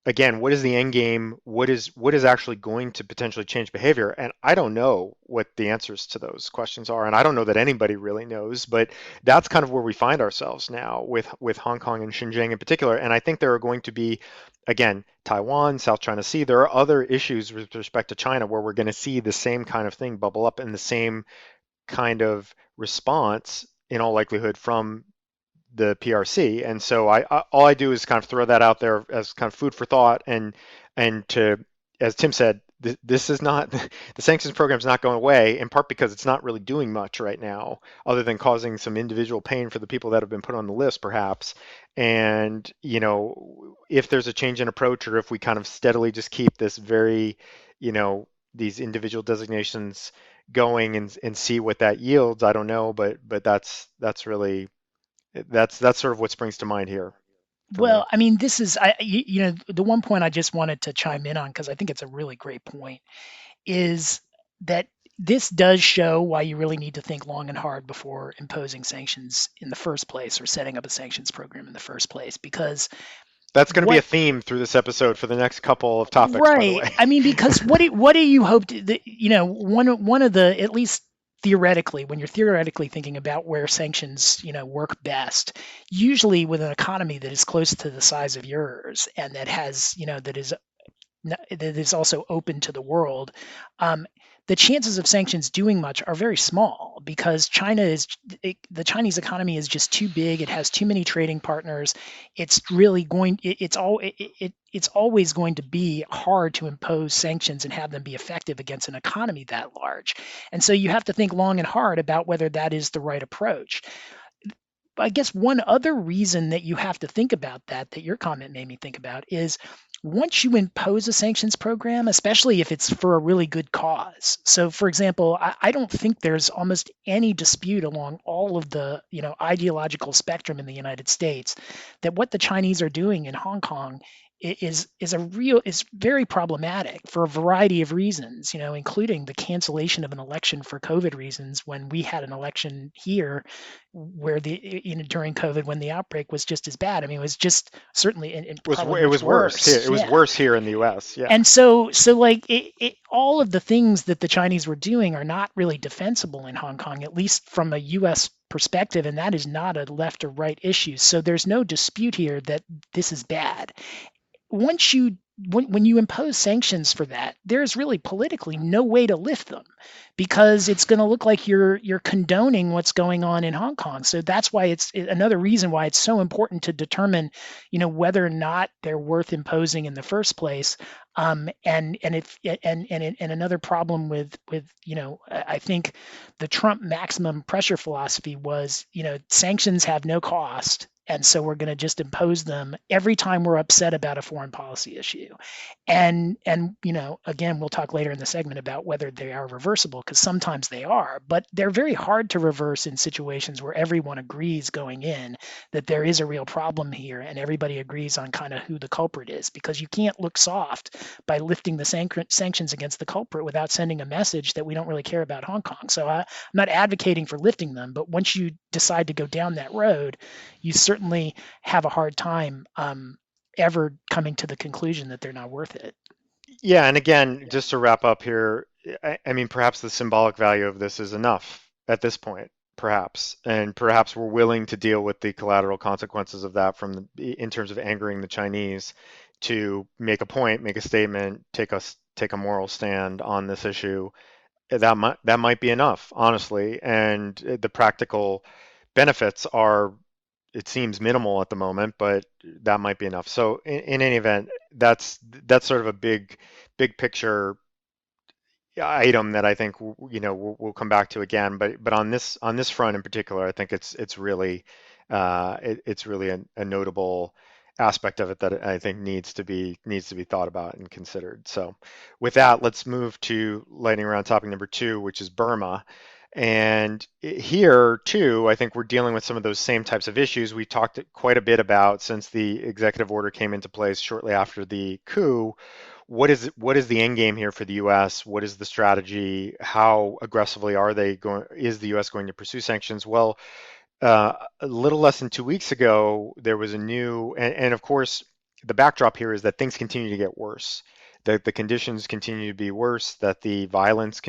again, what is the end game? What is actually going to potentially change behavior? And I don't know what the answers to those questions are, and I don't know that anybody really knows. But that's kind of where we find ourselves now with Hong Kong and Xinjiang in particular. And I think there are going to be, again, Taiwan, South China Sea. There are other issues with respect to China where we're going to see the same kind of thing bubble up and the same kind of response in all likelihood from the PRC. And so all I do is kind of throw that out there as kind of food for thought and to, as Tim said, this is not the sanctions program is not going away in part because it's not really doing much right now other than causing some individual pain for the people that have been put on the list perhaps. And if there's a change in approach or if we kind of steadily just keep this very, these individual designations going and see what that yields, I don't know, but that's really that's sort of what springs to mind here for me. Well, I mean, this is, the one point I just wanted to chime in on because I think it's a really great point is that this does show why you really need to think long and hard before imposing sanctions in the first place or setting up a sanctions program in the first place. Because That's going to be a what, theme through this episode for the next couple of topics, by the right? way. I mean, because what do you hope to, one of the, at least theoretically, when you're theoretically thinking about where sanctions, work best, usually with an economy that is close to the size of yours and that has, that is also open to the world, um, the chances of sanctions doing much are very small because the Chinese economy is just too big. It has too many trading partners. It's really going. It's always going to be hard to impose sanctions and have them be effective against an economy that large. And so you have to think long and hard about whether that is the right approach. I guess one other reason that you have to think about that your comment made me think about is once you impose a sanctions program, especially if it's for a really good cause. So, for example, I don't think there's almost any dispute along all of the ideological spectrum in the United States that what the Chinese are doing in Hong Kong is very problematic for a variety of reasons, including the cancellation of an election for COVID reasons when we had an election here where during COVID when the outbreak was just as bad. I mean, it was just certainly and probably It much was worse here. worse. It was Yeah. worse here in the U.S. Yeah. And so like all of the things that the Chinese were doing are not really defensible in Hong Kong, at least from a U.S. perspective, and that is not a left or right issue. So there's no dispute here that this is bad. Once you when you impose sanctions for that, there's really politically no way to lift them because it's going to look like you're condoning what's going on in Hong Kong. So that's why it's another reason why it's so important to determine, whether or not they're worth imposing in the first place. And another problem with I think the Trump maximum pressure philosophy was sanctions have no cost, and so we're going to just impose them every time we're upset about a foreign policy issue. And again, we'll talk later in the segment about whether they are reversible because sometimes they are, but they're very hard to reverse in situations where everyone agrees going in that there is a real problem here and everybody agrees on kind of who the culprit is, because you can't look soft by lifting the sanctions against the culprit without sending a message that we don't really care about Hong Kong. So I'm not advocating for lifting them, but once you decide to go down that road, you certainly have a hard time ever coming to the conclusion that they're not worth it. Yeah, and again, just to wrap up here, I mean, perhaps the symbolic value of this is enough at this point, perhaps, and perhaps we're willing to deal with the collateral consequences of that in terms of angering the Chinese to make a point, make a statement, take a moral stand on this issue. That might be enough, honestly, and the practical benefits are, it seems minimal at the moment, but that might be enough. So in any event, that's sort of a big picture item that I think we'll come back to again. But on this front in particular, I think it's really it's really a notable aspect of it that I think needs to be thought about and considered. So with that, let's move to lightning round topic number two, which is Burma. And here too, I think we're dealing with some of those same types of issues we talked quite a bit about since the executive order came into place shortly after the coup. What is the end game here for the U.S.? What is the strategy? How aggressively are they going? Is the U.S. going to pursue sanctions? Well, a little less than 2 weeks ago, there was a new, and of course, the backdrop here is that things continue to get worse. That the conditions continue to be worse, that the violence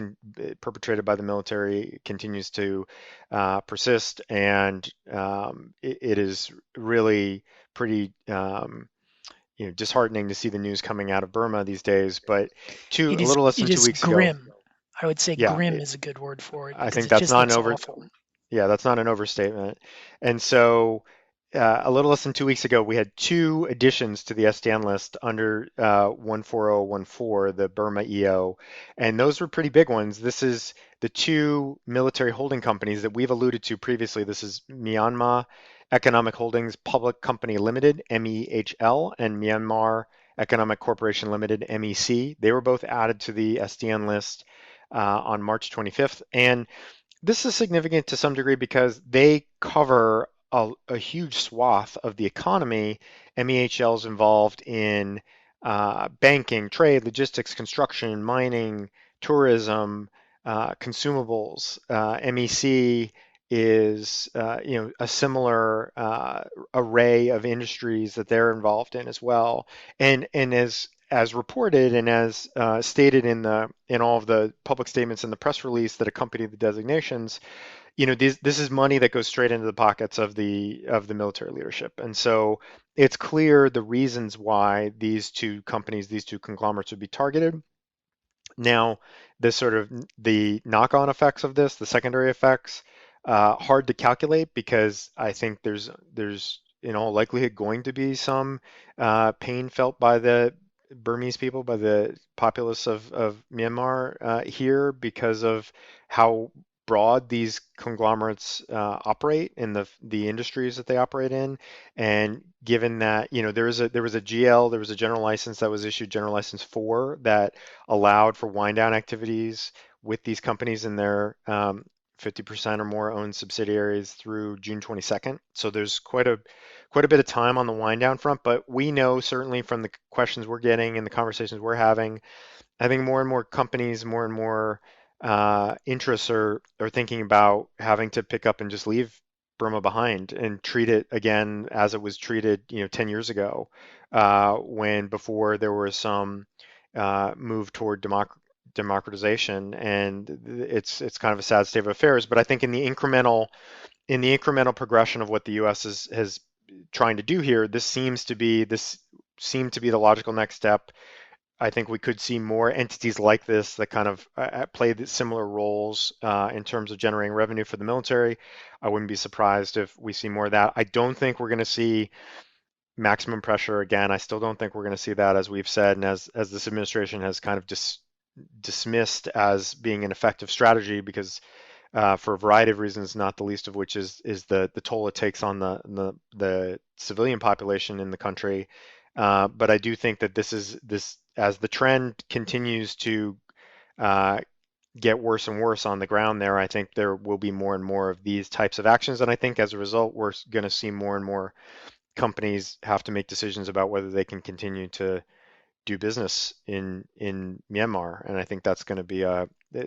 perpetrated by the military continues to persist, and it is really pretty disheartening to see the news coming out of Burma these days. But a little less It than two is weeks ago, grim. I would say yeah, grim is a good word for it I because think it that's just not an looks over. awful. Yeah, that's not an overstatement. And so, a little less than 2 weeks ago, we had two additions to the SDN list under 14014, the Burma EO, and those were pretty big ones. This is the two military holding companies that we've alluded to previously. This is Myanmar Economic Holdings Public Company Limited, MEHL, and Myanmar Economic Corporation Limited, MEC. They were both added to the SDN list on March 25th. And this is significant to some degree because they cover a huge swath of the economy. MEHL is involved in banking, trade, logistics, construction, mining, tourism, consumables. MEC is a similar array of industries that they're involved in as well. And as reported and as stated in all of the public statements and the press release that accompany the designations, this is money that goes straight into the pockets of the military leadership. And so it's clear the reasons why these two companies, these two conglomerates would be targeted. Now, this sort of the knock-on effects of this, the secondary effects, hard to calculate because I think there's in all likelihood going to be some pain felt by the Burmese people, by the populace of Myanmar here because of how broad these conglomerates operate in the industries that they operate in, and given that there was a GL, there was a general license that was issued, General License 4, that allowed for wind down activities with these companies in their 50% or more owned subsidiaries through June 22nd. So there's quite a bit of time on the wind down front, but we know certainly from the questions we're getting and the conversations we're having, I think more and more companies, more and more interests are thinking about having to pick up and just leave Burma behind and treat it again as it was treated, 10 years ago, when before there was some move toward democratization, and it's kind of a sad state of affairs. But I think in the incremental progression of what the U.S. has trying to do here, this seemed to be the logical next step. I think we could see more entities like this that kind of play similar roles in terms of generating revenue for the military. I wouldn't be surprised if we see more of that. I don't think we're going to see maximum pressure again. I still don't think we're going to see that, as we've said, and as this administration has kind of dismissed as being an effective strategy because for a variety of reasons, not the least of which is the toll it takes on the civilian population in the country. But I do think that this as the trend continues to uh, get worse and worse on the ground there. I think there will be more and more of these types of actions, and I think as a result, we're going to see more and more companies have to make decisions about whether they can continue to do business in Myanmar. And I think that's going to be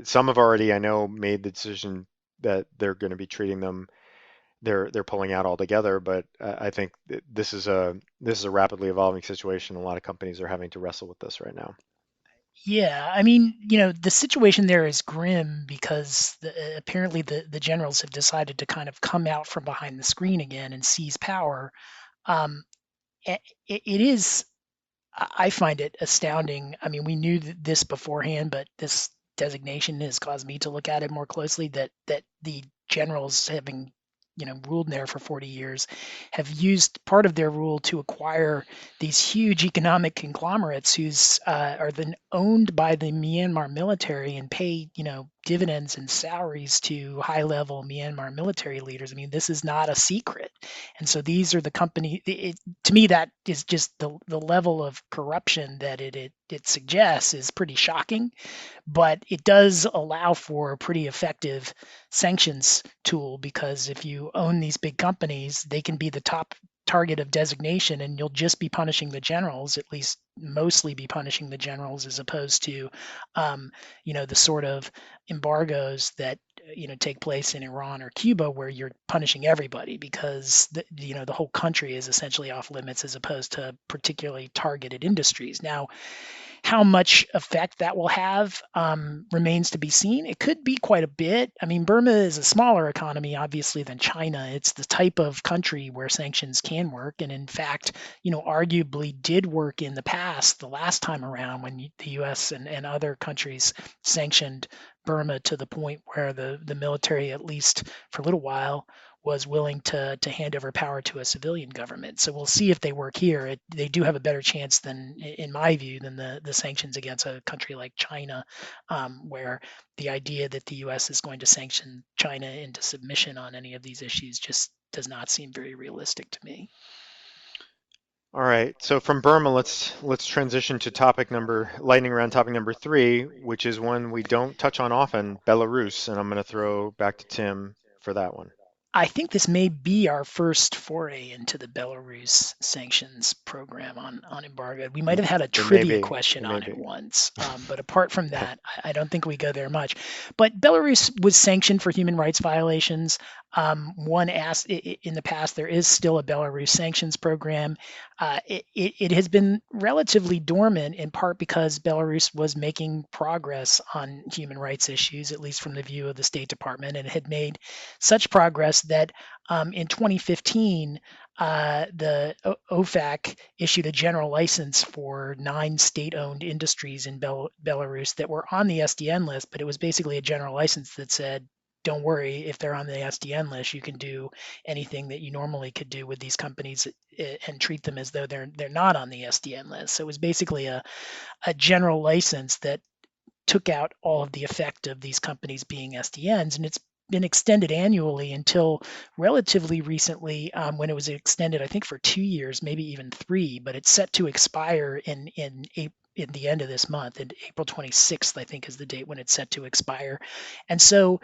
some have already, I know, made the decision that they're going to be treating them, they're pulling out altogether. But I think this is a rapidly evolving situation. A lot of companies are having to wrestle with this right now. Yeah, I mean, the situation there is grim because apparently the generals have decided to kind of come out from behind the screen again and seize power. Um, it is, I find it astounding. I mean, we knew this beforehand, but this designation has caused me to look at it more closely. That the generals, having ruled there for 40 years, have used part of their rule to acquire these huge economic conglomerates who's are then owned by the Myanmar military and pay dividends and salaries to high level Myanmar military leaders. I mean, this is not a secret, and so these are the company. To me, that is just the level of corruption that it suggests is pretty shocking, but it does allow for a pretty effective sanctions tool because if you own these big companies, they can be the top target of designation and you'll just be punishing the generals, at least mostly be punishing the generals, as opposed to the sort of embargoes that take place in Iran or Cuba, where you're punishing everybody because the whole country is essentially off limits as opposed to particularly targeted industries. Now, how much effect that will have remains to be seen. It could be quite a bit. I mean, Burma is a smaller economy, obviously, than China. It's the type of country where sanctions can work, and in fact, arguably did work in the past. The last time around, when the U.S. and other countries sanctioned Burma to the point where the military, at least for a little while, was willing to hand over power to a civilian government. So we'll see if they work here. They do have a better chance than, in my view, than the sanctions against a country like China, where the idea that the U.S. is going to sanction China into submission on any of these issues just does not seem very realistic to me. All right. So from Burma, let's transition to lightning round topic number three, which is one we don't touch on often, Belarus, and I'm going to throw back to Tim for that one. I think this may be our first foray into the Belarus sanctions program on embargo. We might have had a It may trivia be. question It may on it be. once, but apart from that, I don't think we go there much. But Belarus was sanctioned for human rights violations. One asked in the past, there is still a Belarus sanctions program. It has been relatively dormant in part because Belarus was making progress on human rights issues, at least from the view of the State Department, and had made such progress that in 2015, the OFAC issued a general license for 9 state-owned industries in Belarus that were on the SDN list, but it was basically a general license that said, don't worry, if they're on the SDN list, you can do anything that you normally could do with these companies and treat them as though they're not on the SDN list. So it was basically a general license that took out all of the effect of these companies being SDNs, and it's been extended annually until relatively recently, when it was extended, I think, for 2 years, maybe even 3. But it's set to expire in the end of this month, and April 26th, I think, is the date when it's set to expire. And so,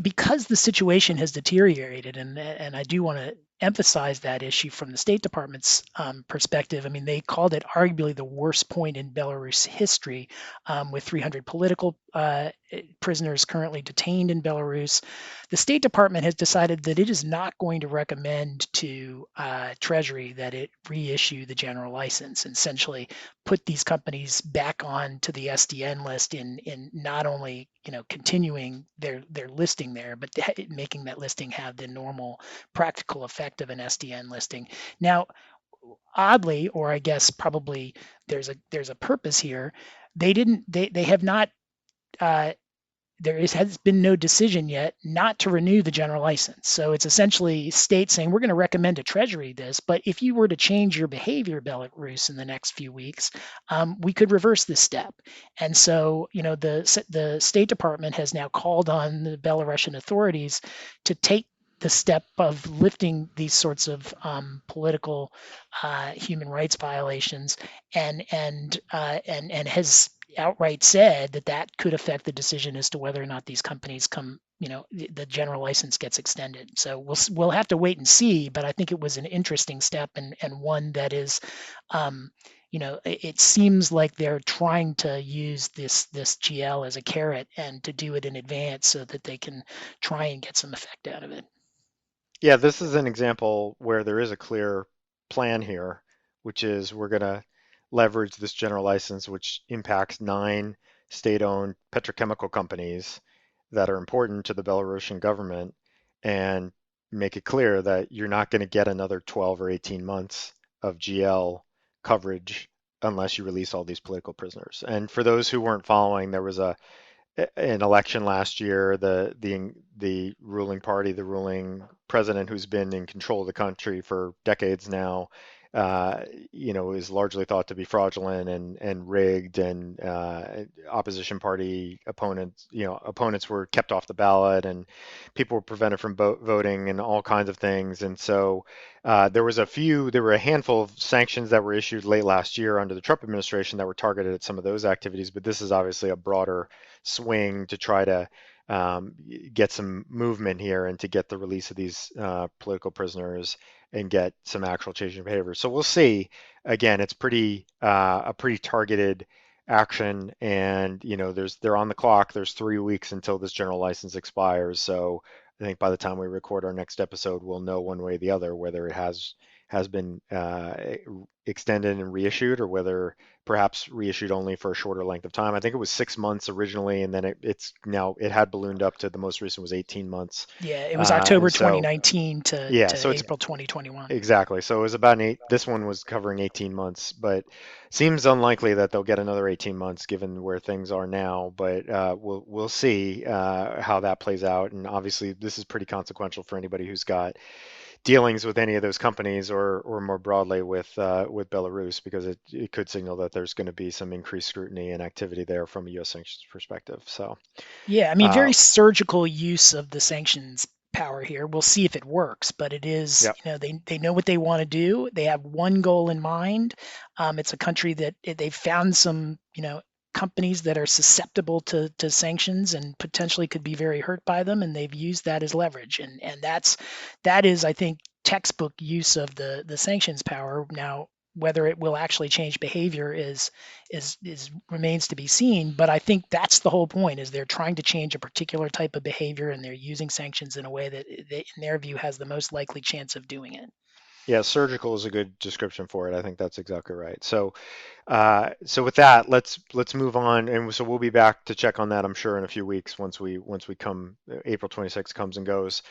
because the situation has deteriorated, and I do want to emphasize that issue from the State Department's perspective. I mean, they called it arguably the worst point in Belarus history, with 300 political prisoners currently detained in Belarus. The State Department has decided that it is not going to recommend to Treasury that it reissue the general license, and essentially put these companies back on to the SDN list in not only continuing their listing there, but making that listing have the normal practical effect of an SDN listing. Now, oddly, or I guess probably there's a purpose here. They have not. Has been no decision yet not to renew the general license. So it's essentially states saying, we're going to recommend to Treasury this, but if you were to change your behavior, Belarus, in the next few weeks, we could reverse this step. And so, the State Department has now called on the Belarusian authorities to take the step of lifting these sorts of political human rights violations, and has outright said that that could affect the decision as to whether or not these companies come, the general license gets extended. So we'll have to wait and see, but I think it was an interesting step, and one that is, it seems like they're trying to use this GL as a carrot and to do it in advance so that they can try and get some effect out of it. Yeah, this is an example where there is a clear plan here, which is we're going to leverage this general license, which impacts 9 state-owned petrochemical companies that are important to the Belarusian government, and make it clear that you're not going to get another 12 or 18 months of GL coverage unless you release all these political prisoners. And for those who weren't following, there was an election last year. The ruling party, the ruling president, who's been in control of the country for decades now, is largely thought to be fraudulent and rigged, and opposition party opponents were kept off the ballot, and people were prevented from voting, and all kinds of things. And so there were a handful of sanctions that were issued late last year under the Trump administration that were targeted at some of those activities, but this is obviously a broader swing to try to get some movement here and to get the release of these political prisoners and get some actual change in behavior. So we'll see. Again, it's a pretty targeted action, and they're on the clock. There's 3 weeks until this general license expires. So I think by the time we record our next episode, we'll know one way or the other whether it has been extended and reissued, or whether perhaps reissued only for a shorter length of time. I think it was 6 months originally, and then it had ballooned up to, the most recent was 18 months. Yeah, it was And October so, 2019 yeah, to so it's April 2021. exactly. So it was about this one was covering 18 months, but seems unlikely that they'll get another 18 months given where things are now. But we'll see how that plays out. And obviously, this is pretty consequential for anybody who's got dealings with any of those companies, or more broadly with Belarus, because it could signal that there's going to be some increased scrutiny and activity there from a U.S. sanctions perspective. So, Yeah, I mean, uh, very surgical use of the sanctions power here. We'll see if it works, but it is, yeah. they know what they want to do. They have one goal in mind. It's a country that they've found some, companies that are susceptible to sanctions and potentially could be very hurt by them, and they've used that as leverage. And that is, I think, textbook use of the sanctions power. Now, whether it will actually change behavior is remains to be seen. But I think that's the whole point: is they're trying to change a particular type of behavior, and they're using sanctions in a way that, in their view, has the most likely chance of doing it. Yeah, surgical is a good description for it. I think that's exactly right. So with that, let's move on, and so we'll be back to check on that, I'm sure, in a few weeks once we come April 26th comes and goes.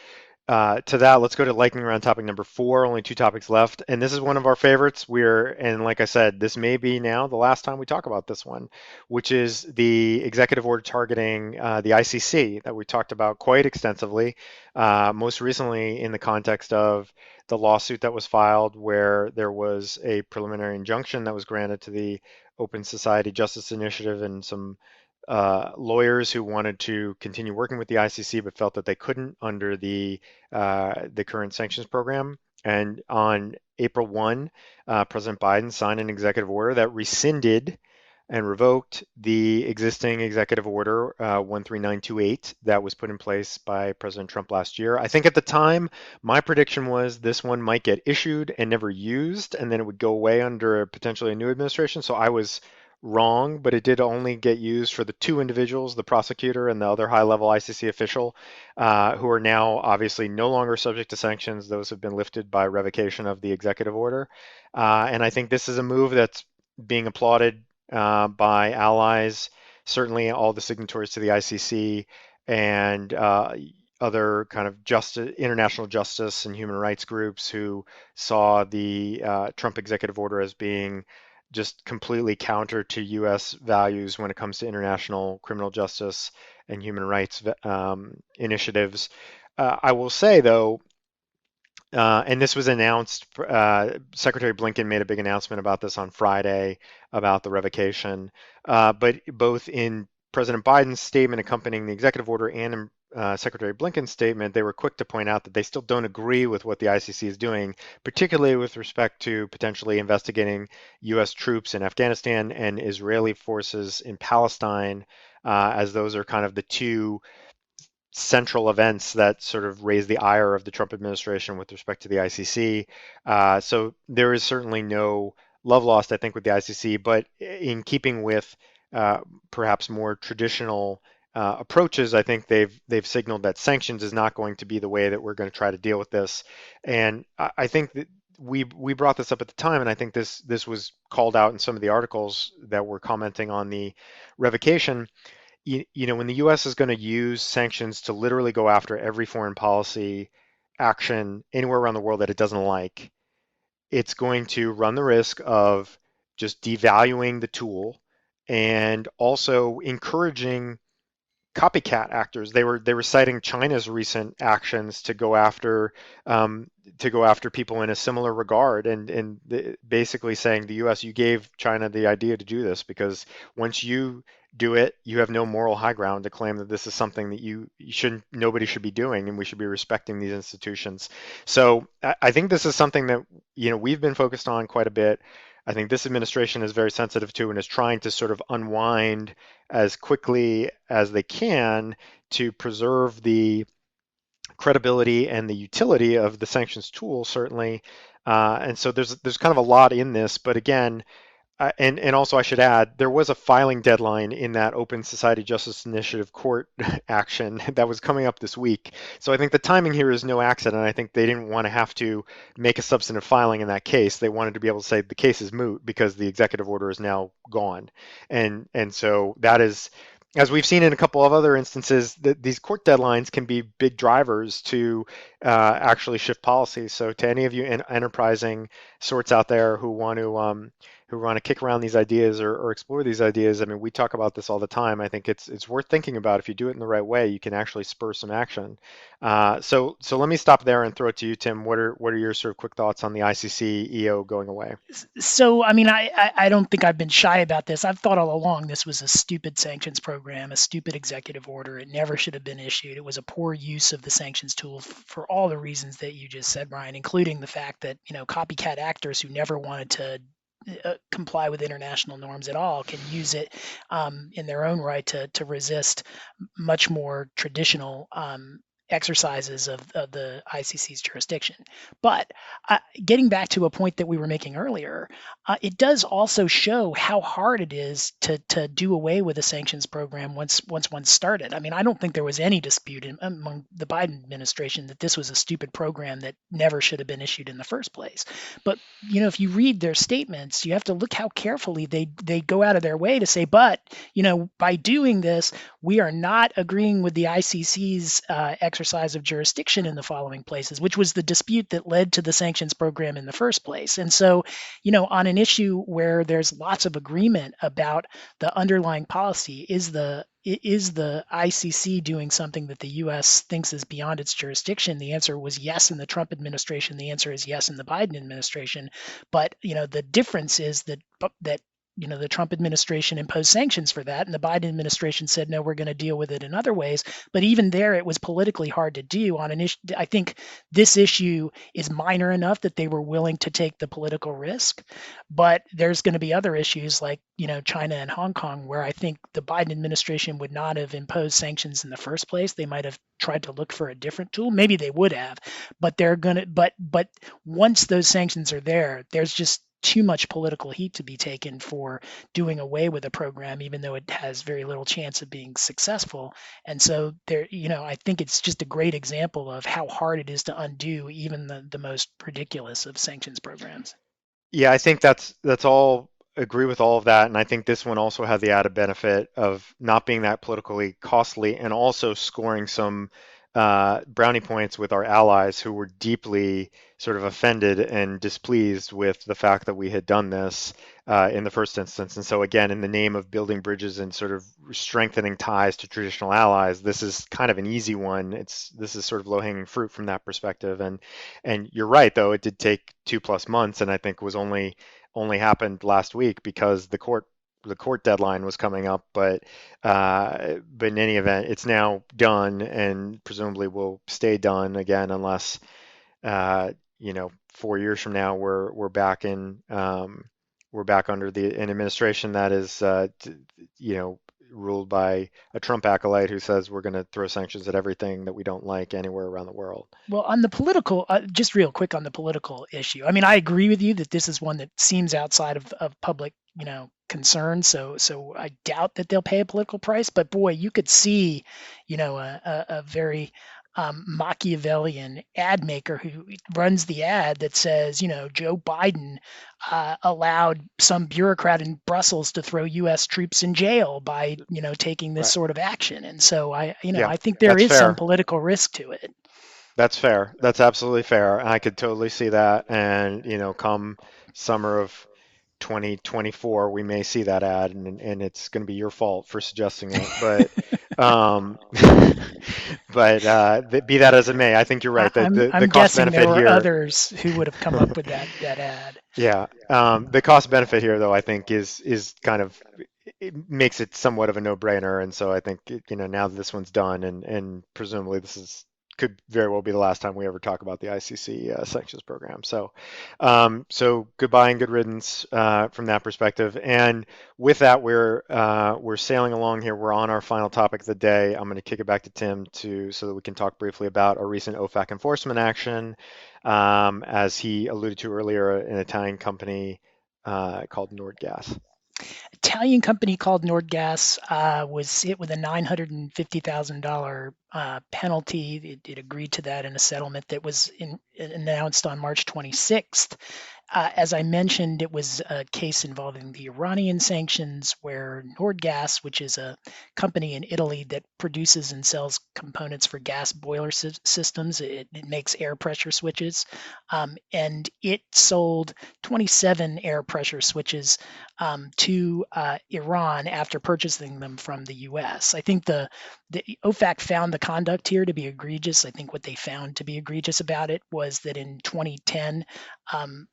To that, let's go to lightning round topic number 4. Only 2 topics left, and this is one of our favorites. And like I said, this may be now the last time we talk about this one, which is the executive order targeting the ICC that we talked about quite extensively, most recently in the context of the lawsuit that was filed, where there was a preliminary injunction that was granted to the Open Society Justice Initiative and some lawyers who wanted to continue working with the ICC but felt that they couldn't under the current sanctions program. And on April 1, President Biden signed an executive order that rescinded and revoked the existing executive order 13928 that was put in place by President Trump last year. I think at the time, my prediction was this one might get issued and never used, and then it would go away under potentially a new administration. So I was wrong, but it did only get used for the two individuals, the prosecutor and the other high-level ICC official, who are now obviously no longer subject to sanctions. Those have been lifted by revocation of the executive order. And I think this is a move that's being applauded by allies, certainly all the signatories to the ICC, and other kind of international justice and human rights groups who saw the Trump executive order as being just completely counter to U.S. values when it comes to international criminal justice and human rights initiatives. I will say, though, and this was announced, Secretary Blinken made a big announcement about this on Friday about the revocation. But both in President Biden's statement accompanying the executive order and in Secretary Blinken's statement, they were quick to point out that they still don't agree with what the ICC is doing, particularly with respect to potentially investigating U.S. troops in Afghanistan and Israeli forces in Palestine, as those are kind of the two central events that sort of raised the ire of the Trump administration with respect to the ICC. So there is certainly no love lost, I think, with the ICC, but in keeping with perhaps more traditional approaches, I think they've signaled that sanctions is not going to be the way that we're going to try to deal with this. And I think that we brought this up at the time, and I think this was called out in some of the articles that were commenting on the revocation. When the US is going to use sanctions to literally go after every foreign policy action anywhere around the world that it doesn't like, it's going to run the risk of just devaluing the tool and also encouraging copycat actors. They were citing China's recent actions um, to go after people in a similar regard, and basically saying the U.S. you gave China the idea to do this because once you do it, you have no moral high ground to claim that this is something that you shouldn't nobody should be doing, and we should be respecting these institutions. So I think this is something that we've been focused on quite a bit. I think this administration is very sensitive to and is trying to sort of unwind as quickly as they can to preserve the credibility and the utility of the sanctions tool, certainly. And so there's kind of a lot in this, but again, and also I should add, there was a filing deadline in that Open Society Justice Initiative court action that was coming up this week. So I think the timing here is no accident. I think they didn't want to have to make a substantive filing in that case. They wanted to be able to say the case is moot because the executive order is now gone. And so that is, as we've seen in a couple of other instances, that these court deadlines can be big drivers to actually shift policy. So to any of you enterprising sorts out there who want to kick around these ideas or explore these ideas, I mean, we talk about this all the time. I think it's worth thinking about. If you do it in the right way, you can actually spur some action. So let me stop there and throw it to you, Tim. What are your sort of quick thoughts on the ICC EO going away? So, I mean, I don't think I've been shy about this. I've thought all along this was a stupid sanctions program, a stupid executive order. It never should have been issued. It was a poor use of the sanctions tool for all the reasons that you just said, Brian, including the fact that, copycat actors who never wanted to comply with international norms at all can use it in their own right to resist much more traditional exercises of the ICC's jurisdiction. But getting back to a point that we were making earlier, it does also show how hard it is to do away with a sanctions program once one started. I mean, I don't think there was any dispute among the Biden administration that this was a stupid program that never should have been issued in the first place. But if you read their statements, you have to look how carefully they go out of their way to say, but by doing this, we are not agreeing with the ICC's exercise of jurisdiction in the following places, which was the dispute that led to the sanctions program in the first place. And so, on an issue where there's lots of agreement about the underlying policy, is the ICC doing something that the U.S. thinks is beyond its jurisdiction? The answer was yes in the Trump administration. The answer is yes in the Biden administration. But the difference is that the Trump administration imposed sanctions for that, and the Biden administration said, no, we're going to deal with it in other ways. But even there, it was politically hard to do on an issue. I think this issue is minor enough that they were willing to take the political risk. But there's going to be other issues like, China and Hong Kong, where I think the Biden administration would not have imposed sanctions in the first place. They might have tried to look for a different tool. Maybe they would have, but but once those sanctions are there, there's just too much political heat to be taken for doing away with a program, even though it has very little chance of being successful. And so there, I think it's just a great example of how hard it is to undo even the most ridiculous of sanctions programs. Yeah, I think that's all agree with all of that, and I think this one also had the added benefit of not being that politically costly and also scoring some brownie points with our allies who were deeply sort of offended and displeased with the fact that we had done this in the first instance. And so again, in the name of building bridges and sort of strengthening ties to traditional allies, this is kind of an easy one. This is sort of low-hanging fruit from that perspective. And you're right, though, it did take 2+ months, and I think was only happened last week because the court deadline was coming up, but in any event, it's now done and presumably will stay done again unless uh, 4 years from now we're back under an administration that is ruled by a Trump acolyte who says we're going to throw sanctions at everything that we don't like anywhere around the world. Well, on the political, just real quick on the political issue, I mean, I agree with you that this is one that seems outside of public, concern. So I doubt that they'll pay a political price. But boy, you could see, a very Machiavellian ad maker who runs the ad that says, Joe Biden allowed some bureaucrat in Brussels to throw U.S. troops in jail by, taking this Right. sort of action. And so Yeah, I think there that's is some fair. political risk to it. That's fair. That's absolutely fair. I could totally see that. And, come summer of 2024, we may see that ad, and it's going to be your fault for suggesting it. Um, be that as it may, I think you're right. The I'm cost guessing there benefit were here, others who would have come up with that ad. yeah. The cost benefit here, though, I think is kind of it makes it somewhat of a no-brainer. And so I think now that this one's done, and presumably this is could very well be the last time we ever talk about the ICC sanctions program. So goodbye and good riddance from that perspective. And with that, we're sailing along here. We're on our final topic of the day. I'm going to kick it back to Tim so that we can talk briefly about our recent OFAC enforcement action. As he alluded to earlier, an Italian company called Nordgas. Italian company called Nordgas was hit with a $950,000 penalty. It agreed to that in a settlement that was announced on March 26th. As I mentioned, it was a case involving the Iranian sanctions, where Nordgas, which is a company in Italy that produces and sells components for gas boiler systems, it makes air pressure switches, and it sold 27 air pressure switches to Iran after purchasing them from the U.S. I think the OFAC found the conduct here to be egregious. I think what they found to be egregious about it was that in 2010,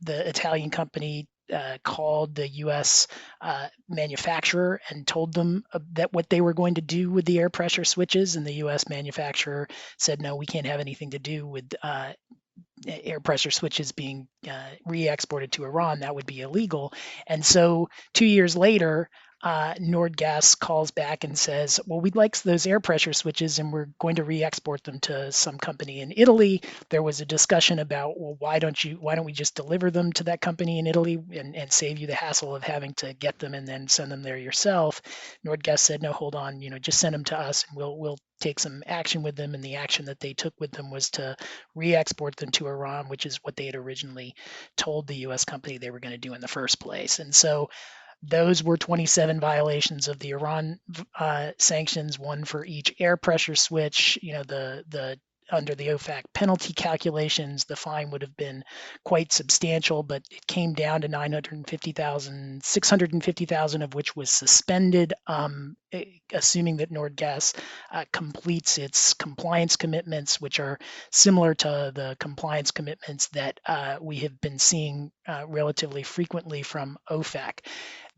the Italian company called the U.S. Manufacturer and told them that what they were going to do with the air pressure switches, and the U.S. manufacturer said, no, we can't have anything to do with air pressure switches being re-exported to Iran. That would be illegal. And so 2 years later, Nordgas calls back and says, well, we'd like those air pressure switches and we're going to re-export them to some company in Italy. There was a discussion about, well, why don't we just deliver them to that company in Italy and save you the hassle of having to get them and then send them there yourself? Nordgas said, no, hold on, just send them to us and we'll take some action with them. And the action that they took with them was to re-export them to Iran, which is what they had originally told the U.S. company they were going to do in the first place. And so those were 27 violations of the Iran sanctions, one for each air pressure switch. The under the OFAC penalty calculations, the fine would have been quite substantial, but it came down to 950,000, 650,000 of which was suspended, assuming that Nordgas completes its compliance commitments, which are similar to the compliance commitments that we have been seeing relatively frequently from OFAC.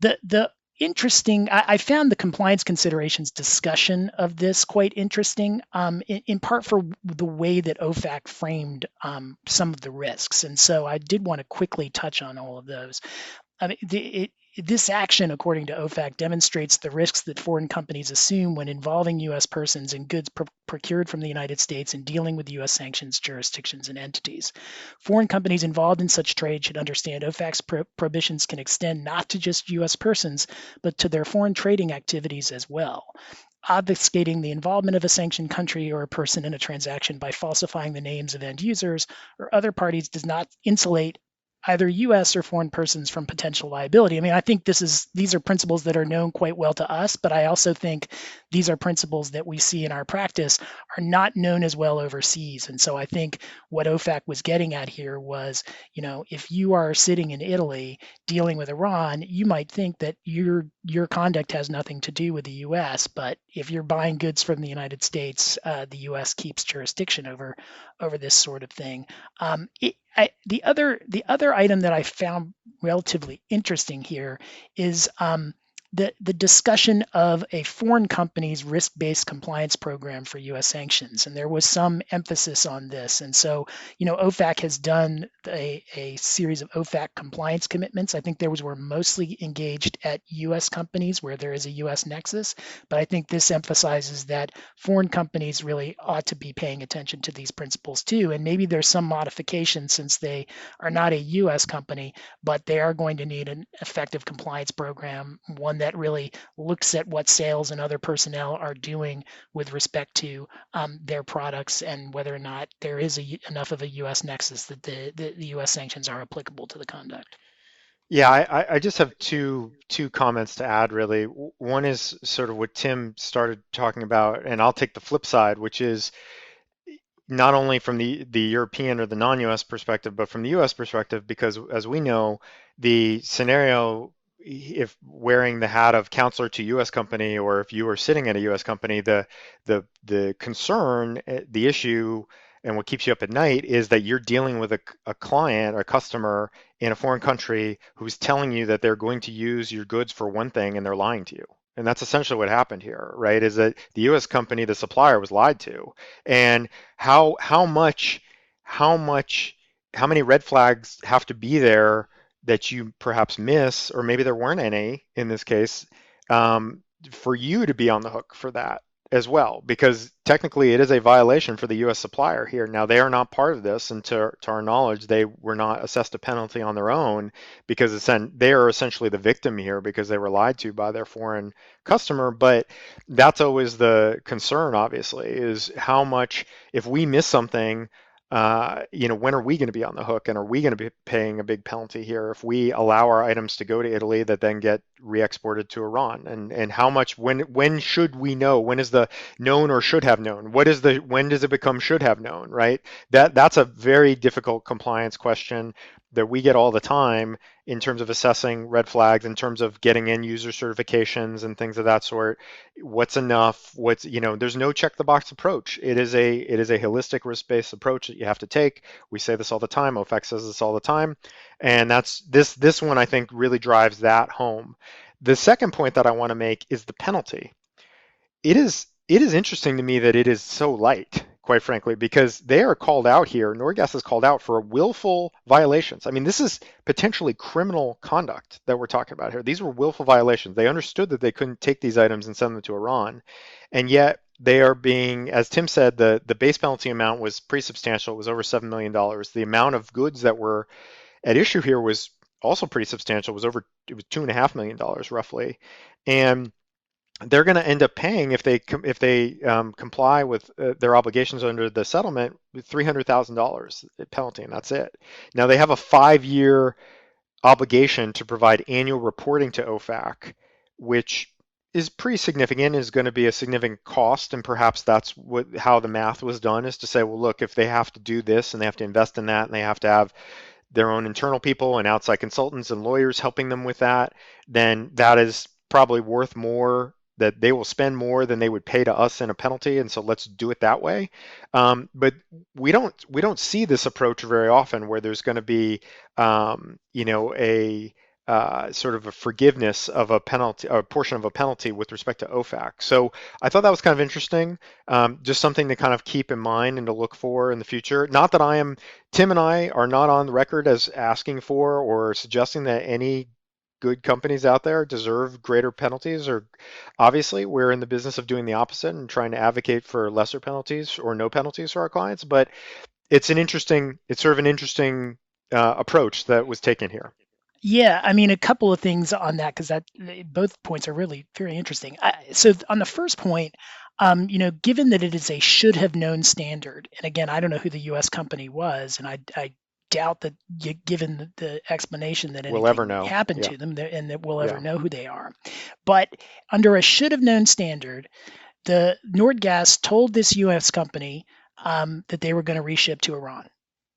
The interesting, I found the compliance considerations discussion of this quite interesting, in part for the way that OFAC framed some of the risks. And so I did want to quickly touch on all of those. I mean, this action, according to OFAC, demonstrates the risks that foreign companies assume when involving U.S. persons and goods procured from the United States in dealing with U.S. sanctions jurisdictions and entities. Foreign companies involved in such trade should understand OFAC's prohibitions can extend not to just U.S. persons, but to their foreign trading activities as well. Obfuscating the involvement of a sanctioned country or a person in a transaction by falsifying the names of end users or other parties does not insulate either U.S. or foreign persons from potential liability. I mean, I think these are principles that are known quite well to us, but I also think these are principles that we see in our practice are not known as well overseas. And so I think what OFAC was getting at here was, if you are sitting in Italy dealing with Iran, you might think that your conduct has nothing to do with the U.S., but if you're buying goods from the United States, the U.S. keeps jurisdiction over this sort of thing. The other item that I found relatively interesting here is the discussion of a foreign company's risk-based compliance program for U.S. sanctions, and there was some emphasis on this. And so, OFAC has done a series of OFAC compliance commitments. I think those were mostly engaged at U.S. companies where there is a U.S. nexus, but I think this emphasizes that foreign companies really ought to be paying attention to these principles too. And maybe there's some modification since they are not a U.S. company, but they are going to need an effective compliance program, one that really looks at what sales and other personnel are doing with respect to their products and whether or not there is enough of a U.S. nexus that the U.S. sanctions are applicable to the conduct. Yeah, I just have two comments to add really. One is sort of what Tim started talking about, and I'll take the flip side, which is not only from the European or the non-US perspective, but from the US perspective, because as we know, the scenario, if wearing the hat of counselor to US company, or if you are sitting at a US company, the concern, the issue, and what keeps you up at night is that you're dealing with a client or a customer in a foreign country who's telling you that they're going to use your goods for one thing and they're lying to you. And that's essentially what happened here, right? Is that the U.S. company, the supplier, was lied to, and how much how much how many red flags have to be there that you perhaps miss, or maybe there weren't any in this case, for you to be on the hook for that. as well, because technically it is a violation for the U.S. supplier here. Now, they are not part of this, and to our knowledge, they were not assessed a penalty on their own because they are essentially the victim here because they were lied to by their foreign customer. But that's always the concern, obviously, is how much, if we miss something, when are we going to be on the hook, and are we going to be paying a big penalty here if we allow our items to go to Italy that then get re-exported to Iran? And how much, when should we know? When is the known or should have known? When does it become should have known, right? That's a very difficult compliance question that we get all the time in terms of assessing red flags, in terms of getting end user certifications and things of that sort. What's enough? There's no check the box approach. It is a holistic risk-based approach that you have to take. We say this all the time. OFAC says this all the time. And that's this one I think really drives that home. The second point that I want to make is the penalty. It is interesting to me that it is so light, quite frankly, because they are called out here. Norgas is called out for willful violations. I mean, this is potentially criminal conduct that we're talking about here. These were willful violations. They understood that they couldn't take these items and send them to Iran, and yet they are being, as Tim said, the base penalty amount was pretty substantial. It was over $7 million. The amount of goods that were at issue here was also pretty substantial. It was $2.5 million roughly, and they're going to end up paying, if they comply with their obligations under the settlement, with $300,000 penalty, and that's it. Now they have a 5-year obligation to provide annual reporting to OFAC, which is pretty significant, is going to be a significant cost, and perhaps that's how the math was done, is to say, well, look, if they have to do this and they have to invest in that and they have to have their own internal people and outside consultants and lawyers helping them with that, then that is probably worth more, that they will spend more than they would pay to us in a penalty, and so let's do it that way. But we don't see this approach very often, where there's going to be a sort of a forgiveness of a penalty, a portion of a penalty with respect to OFAC. So I thought that was kind of interesting, just something to kind of keep in mind and to look for in the future. Not that Tim and I are not on the record as asking for or suggesting that any good companies out there deserve greater penalties, or obviously we're in the business of doing the opposite and trying to advocate for lesser penalties or no penalties for our clients. But it's sort of an interesting approach that was taken here. Yeah, I mean, a couple of things on that, because both points are really very interesting. So on the first point, given that it is a should have known standard, and again, I don't know who the U.S. company was, and I doubt that, given the explanation, that We'll ever anything know. happened Yeah, to them, and that we'll ever yeah. know who they are. But under a should have known standard, the Nordgas told this U.S. company that they were going to reship to Iran.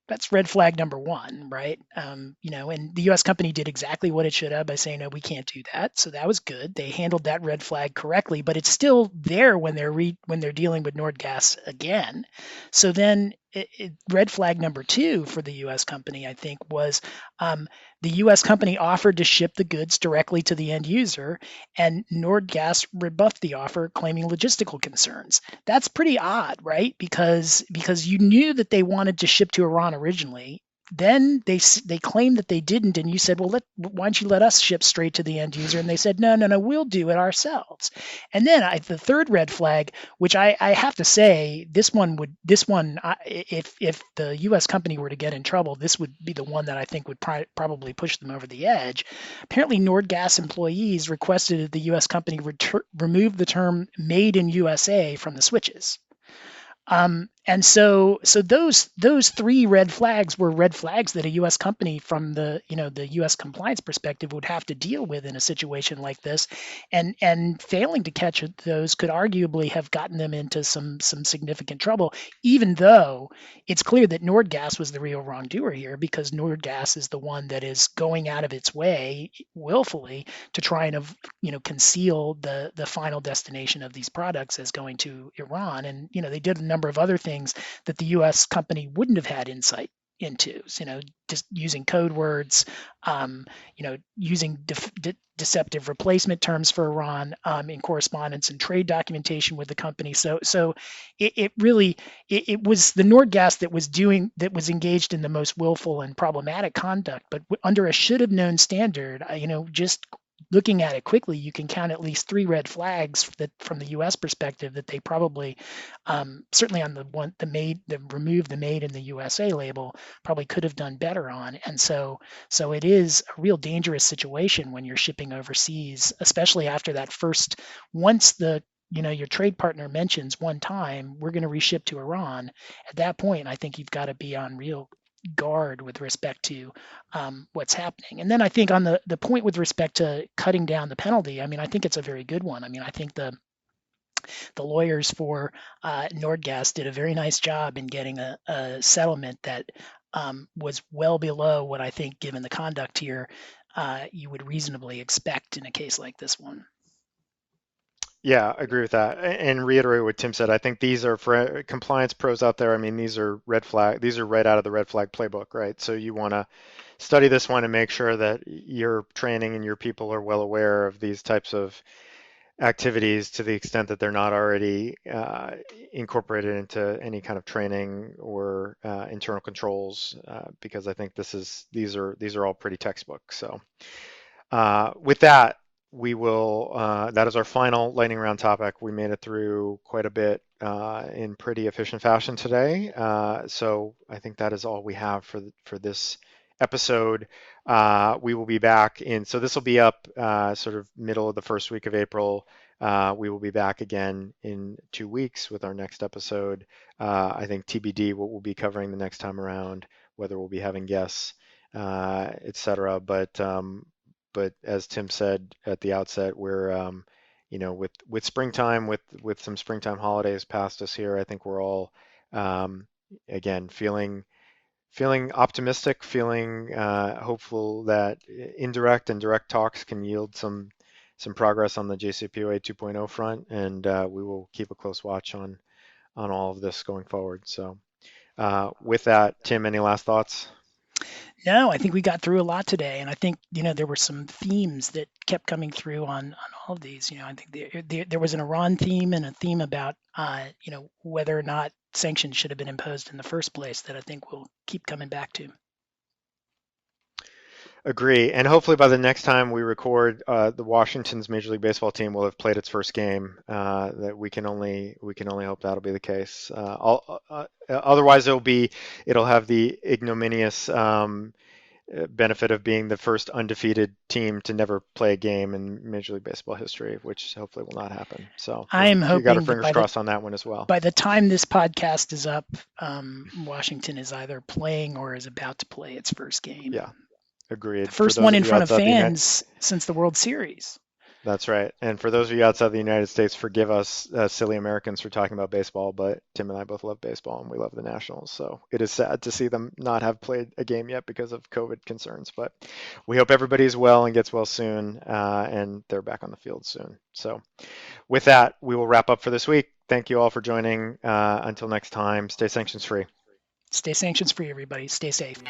That's red flag number one, right? And the U.S. company did exactly what it should have by saying, no, we can't do that. So that was good. They handled that red flag correctly, but it's still there when they're dealing with Nordgas again. So then red flag number two for the U.S. company, I think, was the U.S. company offered to ship the goods directly to the end user, and Nordgas rebuffed the offer, claiming logistical concerns. That's pretty odd, right? Because you knew that they wanted to ship to Iran originally. Then they claimed that they didn't, and you said, well, why don't you let us ship straight to the end user? And they said, no, no, no, we'll do it ourselves. And then the third red flag, which I have to say, if the U.S. company were to get in trouble, this would be the one that I think would probably push them over the edge. Apparently, Nordgas employees requested that the U.S. company remove the term "Made in USA" from the switches. And so those three red flags were red flags that a U.S. company, from the U.S. compliance perspective, would have to deal with in a situation like this, and failing to catch those could arguably have gotten them into some significant trouble. Even though it's clear that Nordgas was the real wrongdoer here, because Nordgas is the one that is going out of its way willfully to try and conceal the final destination of these products as going to Iran, and they did a number of other things that the U.S. company wouldn't have had insight into. Just using code words, using deceptive replacement terms for Iran in correspondence and trade documentation with the company. So it was the Nordgas that was engaged in the most willful and problematic conduct. But under a should have known standard, just looking at it quickly, you can count at least three red flags that, from the U.S. perspective, that they probably, certainly on the remove the made in the USA label, probably could have done better on. And so it is a real dangerous situation when you're shipping overseas, especially after that first, once your trade partner mentions one time, we're going to reship to Iran. At that point, I think you've got to be on real guard with respect to what's happening. And then I think on the point with respect to cutting down the penalty, I mean, I think it's a very good one. I mean, I think the lawyers for Nordgas did a very nice job in getting a settlement that was well below what I think, given the conduct here, you would reasonably expect in a case like this one. Yeah, I agree with that. And reiterate what Tim said. I think these are for compliance pros out there. I mean, these are red flag. These are right out of the red flag playbook, right? So you want to study this one and make sure that your training and your people are well aware of these types of activities to the extent that they're not already incorporated into any kind of training or internal controls, because I think these are all pretty textbook. So with that, we will. That is our final lightning round topic. We made it through quite a bit in pretty efficient fashion today. So I think that is all we have for this episode. We will be back in. So this will be up sort of middle of the first week of April. We will be back again in 2 weeks with our next episode. I think TBD what we'll be covering the next time around, whether we'll be having guests, etc. But as Tim said at the outset, we're with springtime, with some springtime holidays past us here, I think we're all again feeling optimistic, feeling hopeful that indirect and direct talks can yield some progress on the JCPOA 2.0 front, and we will keep a close watch on all of this going forward. So with that, Tim, any last thoughts? No, I think we got through a lot today, and I think there were some themes that kept coming through on all of these. I think there was an Iran theme and a theme about whether or not sanctions should have been imposed in the first place that I think we'll keep coming back to. Agree. And hopefully by the next time we record, the Washington's Major League Baseball team will have played its first game. That we can only hope that'll be the case. Otherwise, it'll have the ignominious benefit of being the first undefeated team to never play a game in Major League Baseball history, which hopefully will not happen. So I am we got our hoping that fingers crossed on that one as well. by the time this podcast is up, Washington is either playing or is about to play its first game. Yeah, The agreed. For first those one of in you front of outside the United fans since the World Series. That's right. And for those of you outside the United States, forgive us, silly Americans, for talking about baseball, but Tim and I both love baseball and we love the Nationals. So it is sad to see them not have played a game yet because of COVID concerns. But we hope everybody's well and gets well soon, and they're back on the field soon. So with that, we will wrap up for this week. Thank you all for joining. Until next time, stay sanctions free. Stay sanctions free, everybody. Stay safe.